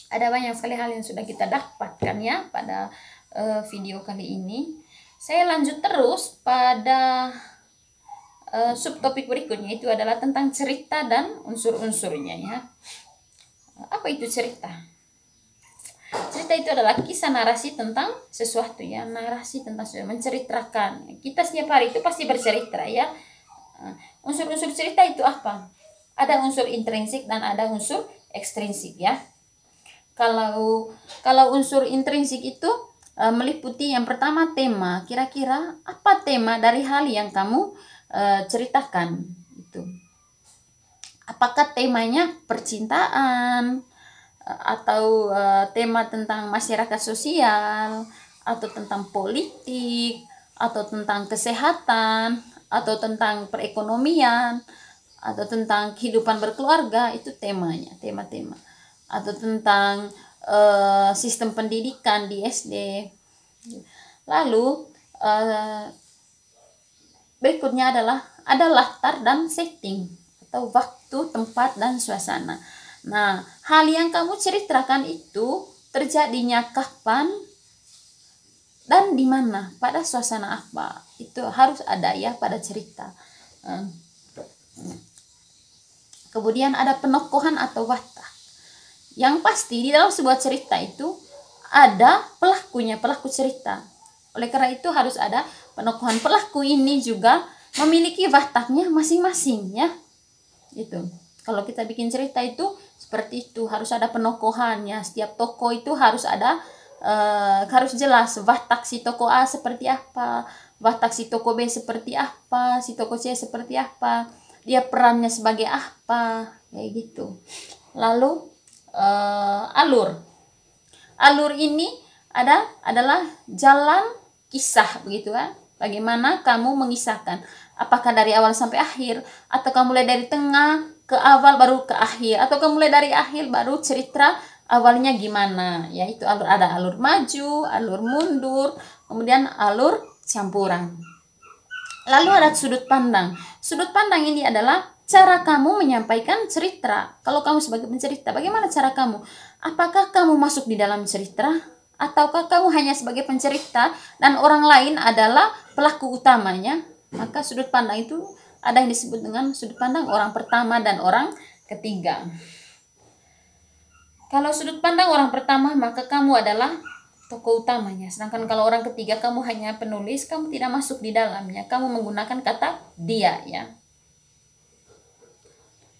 Ada banyak sekali hal yang sudah kita dapatkan ya pada video kali ini. Saya lanjut terus pada subtopik berikutnya, itu adalah tentang cerita dan unsur-unsurnya ya. Apa itu cerita? Cerita itu adalah kisah narasi tentang sesuatu ya, narasi tentang sesuatu, menceritakan. Kita setiap hari itu pasti bercerita ya. Unsur-unsur cerita itu apa? Ada unsur intrinsik dan ada unsur ekstrinsik ya. Kalau unsur intrinsik itu meliputi yang pertama tema. Kira-kira apa tema dari hal yang kamu ceritakan itu? Apakah temanya percintaan, atau tema tentang masyarakat sosial, atau tentang politik, atau tentang kesehatan, atau tentang perekonomian, atau tentang kehidupan berkeluarga, itu temanya, tema-tema. Atau tentang sistem pendidikan di SD. Lalu berikutnya adalah ada latar dan setting, atau waktu, tempat, dan suasana. Nah, hal yang kamu ceritakan itu terjadinya kapan dan di mana, pada suasana apa, itu harus ada ya pada cerita. Kemudian ada penokohan atau watak. Yang pasti di dalam sebuah cerita itu ada pelakunya, pelaku cerita. Oleh karena itu harus ada penokohan. Pelaku ini juga memiliki wataknya masing-masing ya. Gitu. Kalau kita bikin cerita itu seperti itu, harus ada penokohannya. Setiap tokoh itu harus ada harus jelas watak si tokoh A seperti apa, watak si tokoh B seperti apa, si tokoh C seperti apa, dia perannya sebagai apa, kayak gitu. Lalu alur ini adalah jalan kisah, begitu kan? Bagaimana kamu mengisahkan, apakah dari awal sampai akhir, atau kamu mulai dari tengah ke awal baru ke akhir, atau kamu mulai dari akhir baru cerita awalnya gimana. Yaitu ada alur maju, alur mundur, kemudian alur campuran. Lalu ada sudut pandang. Sudut pandang ini adalah cara kamu menyampaikan cerita. Kalau kamu sebagai pencerita, bagaimana cara kamu? Apakah kamu masuk di dalam cerita, ataukah kamu hanya sebagai pencerita dan orang lain adalah pelaku utamanya? Maka sudut pandang itu ada yang disebut dengan sudut pandang orang pertama dan orang ketiga. Kalau sudut pandang orang pertama, maka kamu adalah tokoh utamanya. Sedangkan kalau orang ketiga, kamu hanya penulis, kamu tidak masuk di dalamnya. Kamu menggunakan kata dia ya.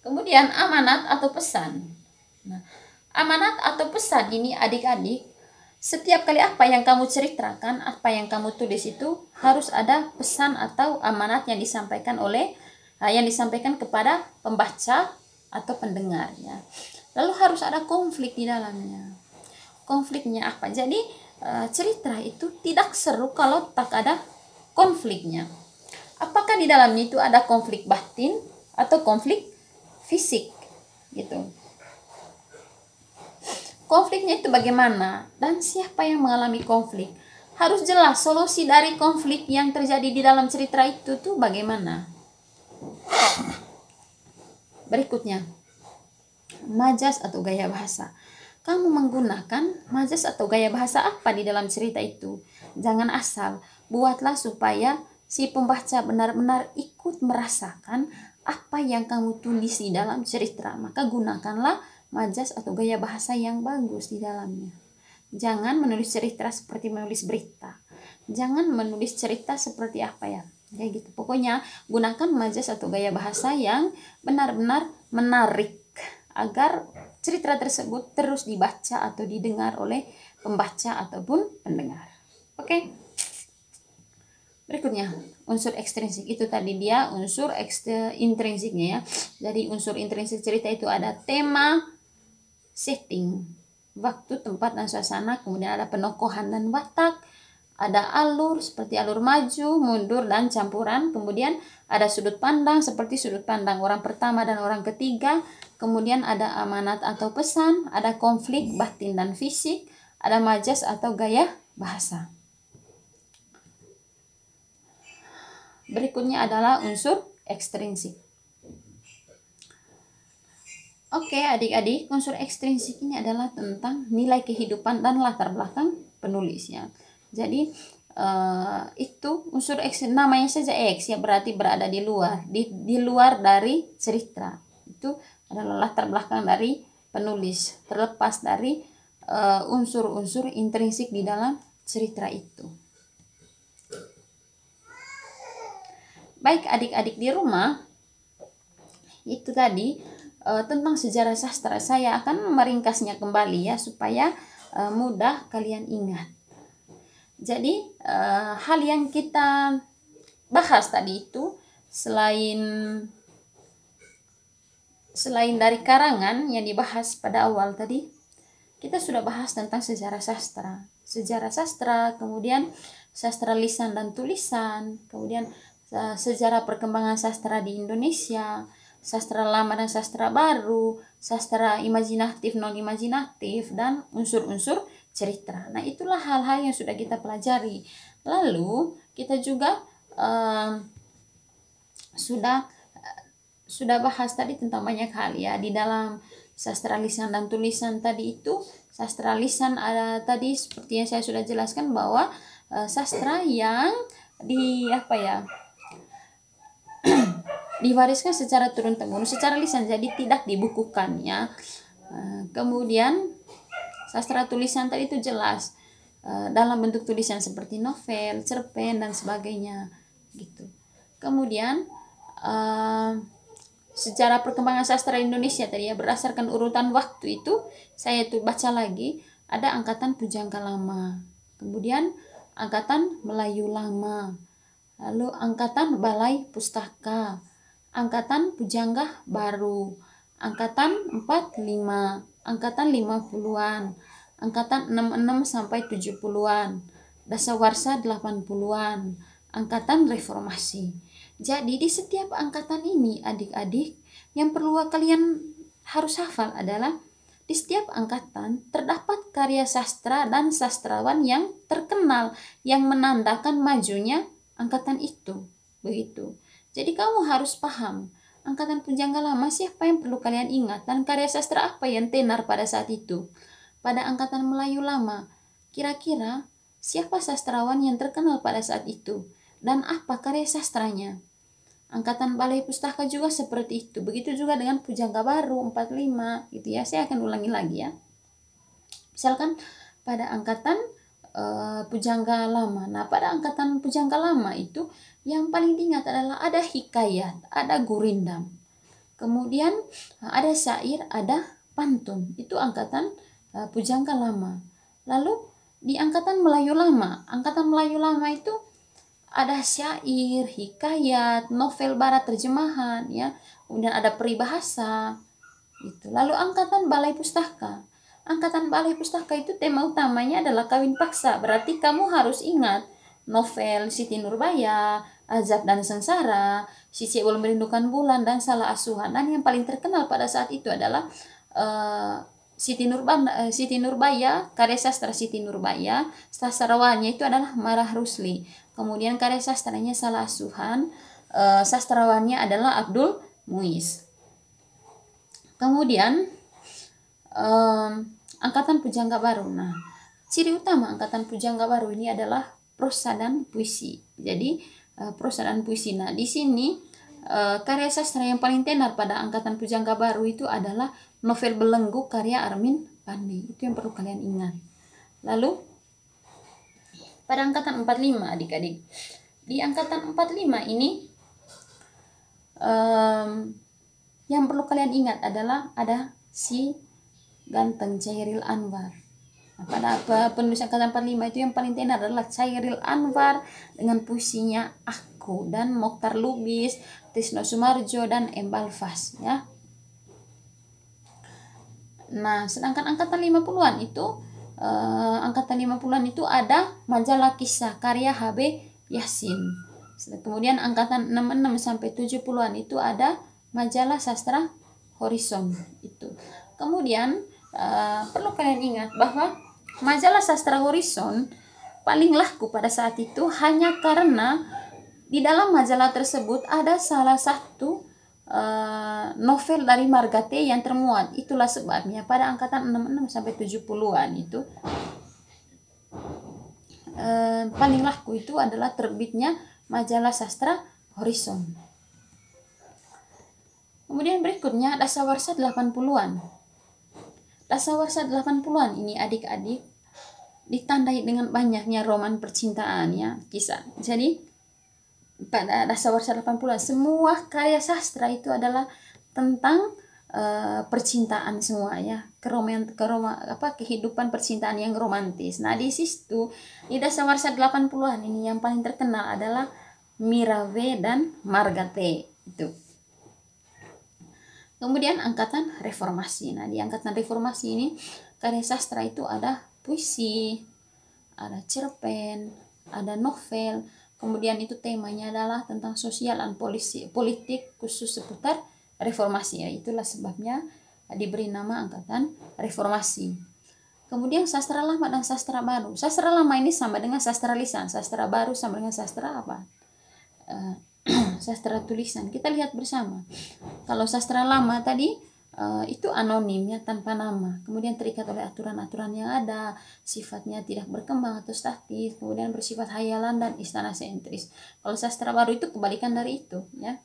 Kemudian amanat atau pesan. Nah, amanat atau pesan ini adik-adik, setiap kali apa yang kamu ceritakan, apa yang kamu tulis itu harus ada pesan atau amanat yang disampaikan kepada pembaca atau pendengarnya. Lalu harus ada konflik di dalamnya. Konfliknya apa? Jadi cerita itu tidak seru kalau tak ada konfliknya. Apakah di dalamnya itu ada konflik batin atau konflik fisik gitu. Konfliknya itu bagaimana dan siapa yang mengalami konflik? Harus jelas solusi dari konflik yang terjadi di dalam cerita itu tuh bagaimana. Berikutnya, majas atau gaya bahasa. Kamu menggunakan majas atau gaya bahasa apa di dalam cerita itu? Jangan asal, buatlah supaya si pembaca benar-benar ikut merasakan apa yang kamu tulis di dalam cerita. Maka gunakanlah majas atau gaya bahasa yang bagus di dalamnya. Jangan menulis cerita seperti menulis berita. Jangan menulis cerita seperti apa ya, kayak gitu. Pokoknya gunakan majas atau gaya bahasa yang benar-benar menarik agar cerita tersebut terus dibaca atau didengar oleh pembaca ataupun pendengar. Oke. Berikutnya, unsur ekstrinsik. Itu tadi dia unsur intrinsiknya ya. Jadi unsur intrinsik cerita itu ada tema, setting, waktu, tempat, dan suasana. Kemudian ada penokohan dan watak. Ada alur seperti alur maju, mundur, dan campuran. Kemudian ada sudut pandang seperti sudut pandang orang pertama dan orang ketiga. Kemudian ada amanat atau pesan. Ada konflik batin dan fisik. Ada majas atau gaya bahasa. Berikutnya adalah unsur ekstrinsik. Oke, adik-adik, unsur ekstrinsik ini adalah tentang nilai kehidupan dan latar belakang penulisnya. Jadi itu unsur X, namanya saja X ya, berarti berada di luar, di luar dari cerita. Itu adalah latar belakang dari penulis, terlepas dari unsur-unsur intrinsik di dalam cerita itu. Baik adik-adik di rumah, itu tadi tentang sejarah sastra. Saya akan meringkasnya kembali ya, supaya mudah kalian ingat. Jadi hal yang kita bahas tadi itu, selain dari karangan yang dibahas pada awal tadi, kita sudah bahas tentang sejarah sastra, kemudian sastra lisan dan tulisan, kemudian sejarah perkembangan sastra di Indonesia, sastra lama dan sastra baru, sastra imajinatif non imajinatif, dan unsur-unsur cerita. Nah, itulah hal-hal yang sudah kita pelajari. Lalu kita juga sudah bahas tadi tentang banyak hal ya di dalam sastra lisan dan tulisan tadi itu. Sastra lisan ada tadi seperti yang saya sudah jelaskan, bahwa sastra yang diwariskan secara turun temurun secara lisan, jadi tidak dibukukan ya. Kemudian sastra tulisan tadi itu jelas dalam bentuk tulisan seperti novel, cerpen dan sebagainya gitu. Kemudian sejarah perkembangan sastra Indonesia tadi ya, berdasarkan urutan waktu itu saya tuh baca lagi, ada angkatan Pujangga Lama, kemudian angkatan Melayu Lama, lalu angkatan Balai Pustaka, angkatan Pujangga Baru, angkatan 45, angkatan 50-an, angkatan 66 sampai 70-an, dasawarsa 80-an, angkatan reformasi. Jadi di setiap angkatan ini adik-adik, yang perlu kalian harus hafal adalah di setiap angkatan terdapat karya sastra dan sastrawan yang terkenal yang menandakan majunya angkatan itu. Begitu. Jadi kamu harus paham angkatan Pujangga Lama siapa yang perlu kalian ingat, dan karya sastra apa yang tenar pada saat itu. Pada angkatan Melayu Lama, kira-kira siapa sastrawan yang terkenal pada saat itu dan apa karya sastranya. Angkatan Balai Pustaka juga seperti itu. Begitu juga dengan Pujangga Baru 45 gitu ya. Saya akan ulangi lagi ya. Misalkan pada angkatan Pujangga Lama. Nah, pada angkatan Pujangga Lama itu yang paling diingat adalah ada hikayat, ada gurindam. Kemudian ada syair, ada pantun. Itu angkatan Pujangga Lama. Lalu di angkatan Melayu Lama itu ada syair, hikayat, novel barat terjemahan ya. Kemudian ada peribahasa gitu. Lalu angkatan Balai Pustaka. Angkatan Balai Pustaka itu tema utamanya adalah kawin paksa. Berarti kamu harus ingat novel Siti Nurbaya, Azab dan Sengsara, Si Cik Belum Merindukan Bulan, dan Salah Asuhan. Dan yang paling terkenal pada saat itu adalah Siti Nurbaya, karya sastra Siti Nurbaya, sastrawannya itu adalah Marah Rusli. Kemudian karya sastranya Salah Asuhan, sastrawannya adalah Abdul Muiz. Kemudian angkatan Pujangga Baru. Nah, ciri utama angkatan Pujangga Baru ini adalah prosa dan puisi. Jadi prosa dan puisi. Nah, di sini karya sastra yang paling tenar pada angkatan Pujangga Baru itu adalah novel Belenggu karya Armin Pandi. Itu yang perlu kalian ingat. Lalu pada angkatan 45 adik-adik. Di angkatan 45 ini yang perlu kalian ingat adalah ada si ganteng Chairil Anwar. Nah, pada penulis angkatan 45 itu yang paling tenar adalah Chairil Anwar dengan puisinya Aku, dan Mokhtar Lubis, Tisno Sumarjo, dan Embal Fas ya. Nah, sedangkan angkatan 50-an itu ada majalah kisah karya HB Yasin. Kemudian angkatan 66 sampai 70-an itu ada majalah sastra Horizon itu. Kemudian perlu kalian ingat bahwa majalah sastra Horizon paling laku pada saat itu hanya karena di dalam majalah tersebut ada salah satu novel dari marga T yang termuat. Itulah sebabnya pada angkatan 66 sampai 70-an itu paling laku itu adalah terbitnya majalah sastra Horizon. Kemudian berikutnya dasawarsa 80-an. Dasawarsa 80-an ini adik-adik ditandai dengan banyaknya roman percintaan ya, kisah. Jadi pada dasawarsa 80-an semua karya sastra itu adalah tentang percintaan semua ya, kehidupan percintaan yang romantis. Nah, di situ di dasawarsa 80-an ini yang paling terkenal adalah Mirawe dan Marga T itu. Kemudian angkatan reformasi. Nah, di angkatan reformasi ini karya sastra itu ada puisi, ada cerpen, ada novel. Kemudian itu temanya adalah tentang sosial dan politik khusus seputar reformasi ya. Itulah sebabnya diberi nama angkatan reformasi. Kemudian sastra lama dan sastra baru. Sastra lama ini sama dengan sastra lisan, sastra baru sama dengan sastra apa? Sastra tulisan. Kita lihat bersama. Kalau sastra lama tadi itu anonim ya, tanpa nama, kemudian terikat oleh aturan-aturan yang ada, sifatnya tidak berkembang atau statis, kemudian bersifat hayalan dan istana sentris. Kalau sastra baru itu kebalikan dari itu ya.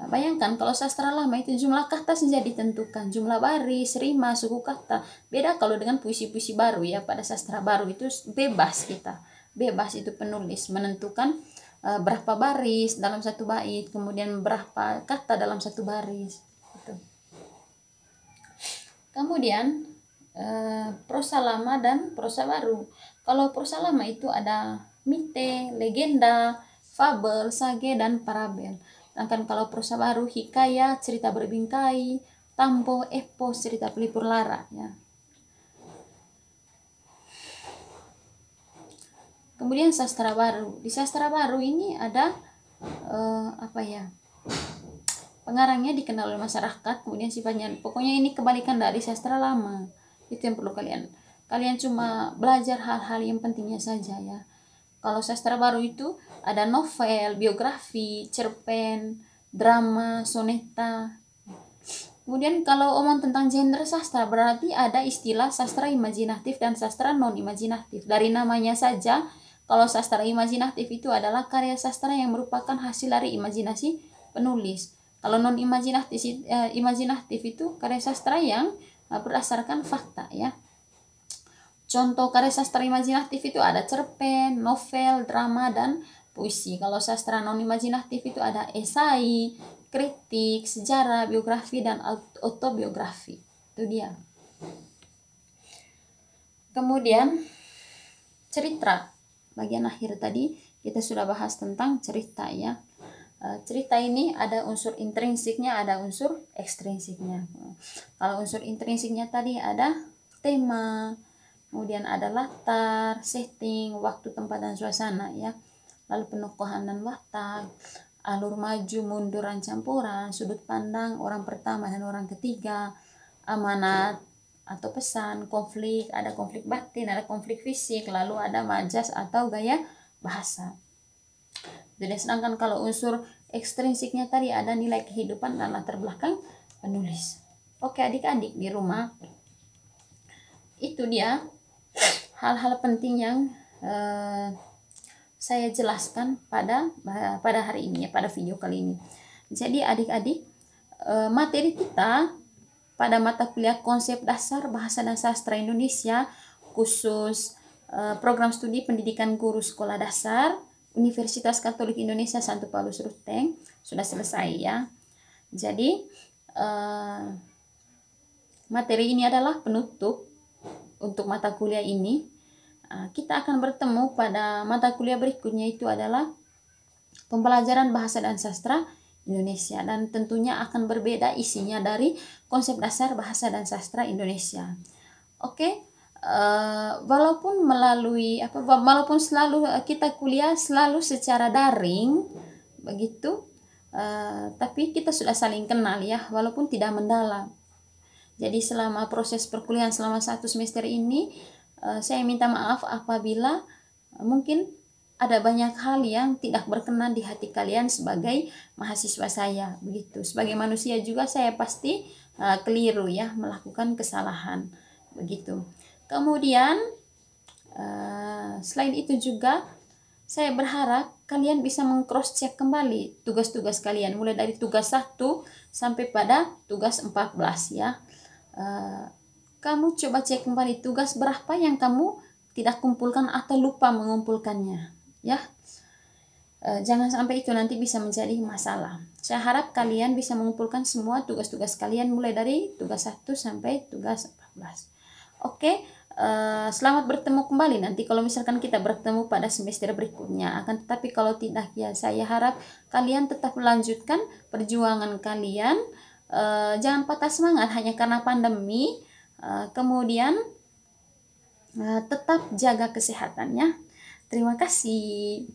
Nah, bayangkan kalau sastra lama itu jumlah kata saja ditentukan, jumlah baris, rima, suku kata. Beda kalau dengan puisi-puisi baru ya. Pada sastra baru itu bebas kita, bebas itu penulis menentukan berapa baris dalam satu bait, kemudian berapa kata dalam satu baris. Gitu. Kemudian prosa lama dan prosa baru. Kalau prosa lama itu ada mite, legenda, fabel, sage, dan parabel. Sedangkan kalau prosa baru hikayat, cerita berbingkai, tampo, epos, cerita pelipur lara ya. Kemudian sastra baru. Di sastra baru ini ada pengarangnya dikenal oleh masyarakat, kemudian sifatnya pokoknya ini kebalikan dari sastra lama. Itu yang perlu kalian cuma belajar hal-hal yang pentingnya saja ya. Kalau sastra baru itu ada novel, biografi, cerpen, drama, soneta. Kemudian kalau omong tentang genre sastra berarti ada istilah sastra imajinatif dan sastra non imajinatif. Dari namanya saja, kalau sastra imajinatif itu adalah karya sastra yang merupakan hasil dari imajinasi penulis. Kalau non imajinatif itu karya sastra yang berdasarkan fakta ya. Contoh karya sastra imajinatif itu ada cerpen, novel, drama, dan puisi. Kalau sastra non imajinatif itu ada esai, kritik, sejarah, biografi, dan autobiografi. Itu dia. Kemudian cerita. Bagian akhir tadi kita sudah bahas tentang cerita ya. Cerita ini ada unsur intrinsiknya, ada unsur ekstrinsiknya. Kalau unsur intrinsiknya tadi ada tema, kemudian ada latar, setting, waktu, tempat, dan suasana ya. Lalu penokohan dan watak, alur maju, mundur, dan campuran, sudut pandang orang pertama dan orang ketiga, amanat atau pesan, konflik, ada konflik batin, ada konflik fisik, lalu ada majas atau gaya bahasa. Jadi sedangkan kalau unsur ekstrinsiknya tadi ada nilai kehidupan dan latar belakang penulis. Oke adik-adik di rumah, itu dia hal-hal penting yang saya jelaskan pada hari ini ya, pada video kali ini. Jadi adik-adik, materi kita pada mata kuliah konsep dasar bahasa dan sastra Indonesia khusus program studi pendidikan guru sekolah dasar Universitas Katolik Indonesia Santo Paulus Ruteng sudah selesai ya. Jadi materi ini adalah penutup untuk mata kuliah ini. Kita akan bertemu pada mata kuliah berikutnya, itu adalah pembelajaran bahasa dan sastra Indonesia, dan tentunya akan berbeda isinya dari konsep dasar bahasa dan sastra Indonesia. Oke. Walaupun walaupun selalu kita kuliah selalu secara daring begitu, tapi kita sudah saling kenal ya, walaupun tidak mendalam. Jadi selama proses perkuliahan selama 1 semester ini, saya minta maaf apabila mungkin ada banyak hal yang tidak berkenan di hati kalian sebagai mahasiswa saya, begitu. Sebagai manusia juga saya pasti keliru ya, melakukan kesalahan, begitu. Kemudian selain itu juga saya berharap kalian bisa meng-cross check kembali tugas-tugas kalian mulai dari tugas 1 sampai pada tugas 14 ya. Kamu coba cek kembali tugas berapa yang kamu tidak kumpulkan atau lupa mengumpulkannya ya. Jangan sampai itu nanti bisa menjadi masalah. Saya harap kalian bisa mengumpulkan semua tugas-tugas kalian mulai dari tugas 1 sampai tugas 14. Oke, selamat bertemu kembali nanti kalau misalkan kita bertemu pada semester berikutnya. Akan tetapi kalau tidak ya saya harap kalian tetap melanjutkan perjuangan kalian. Jangan patah semangat hanya karena pandemi. Kemudian tetap jaga kesehatannya. Terima kasih.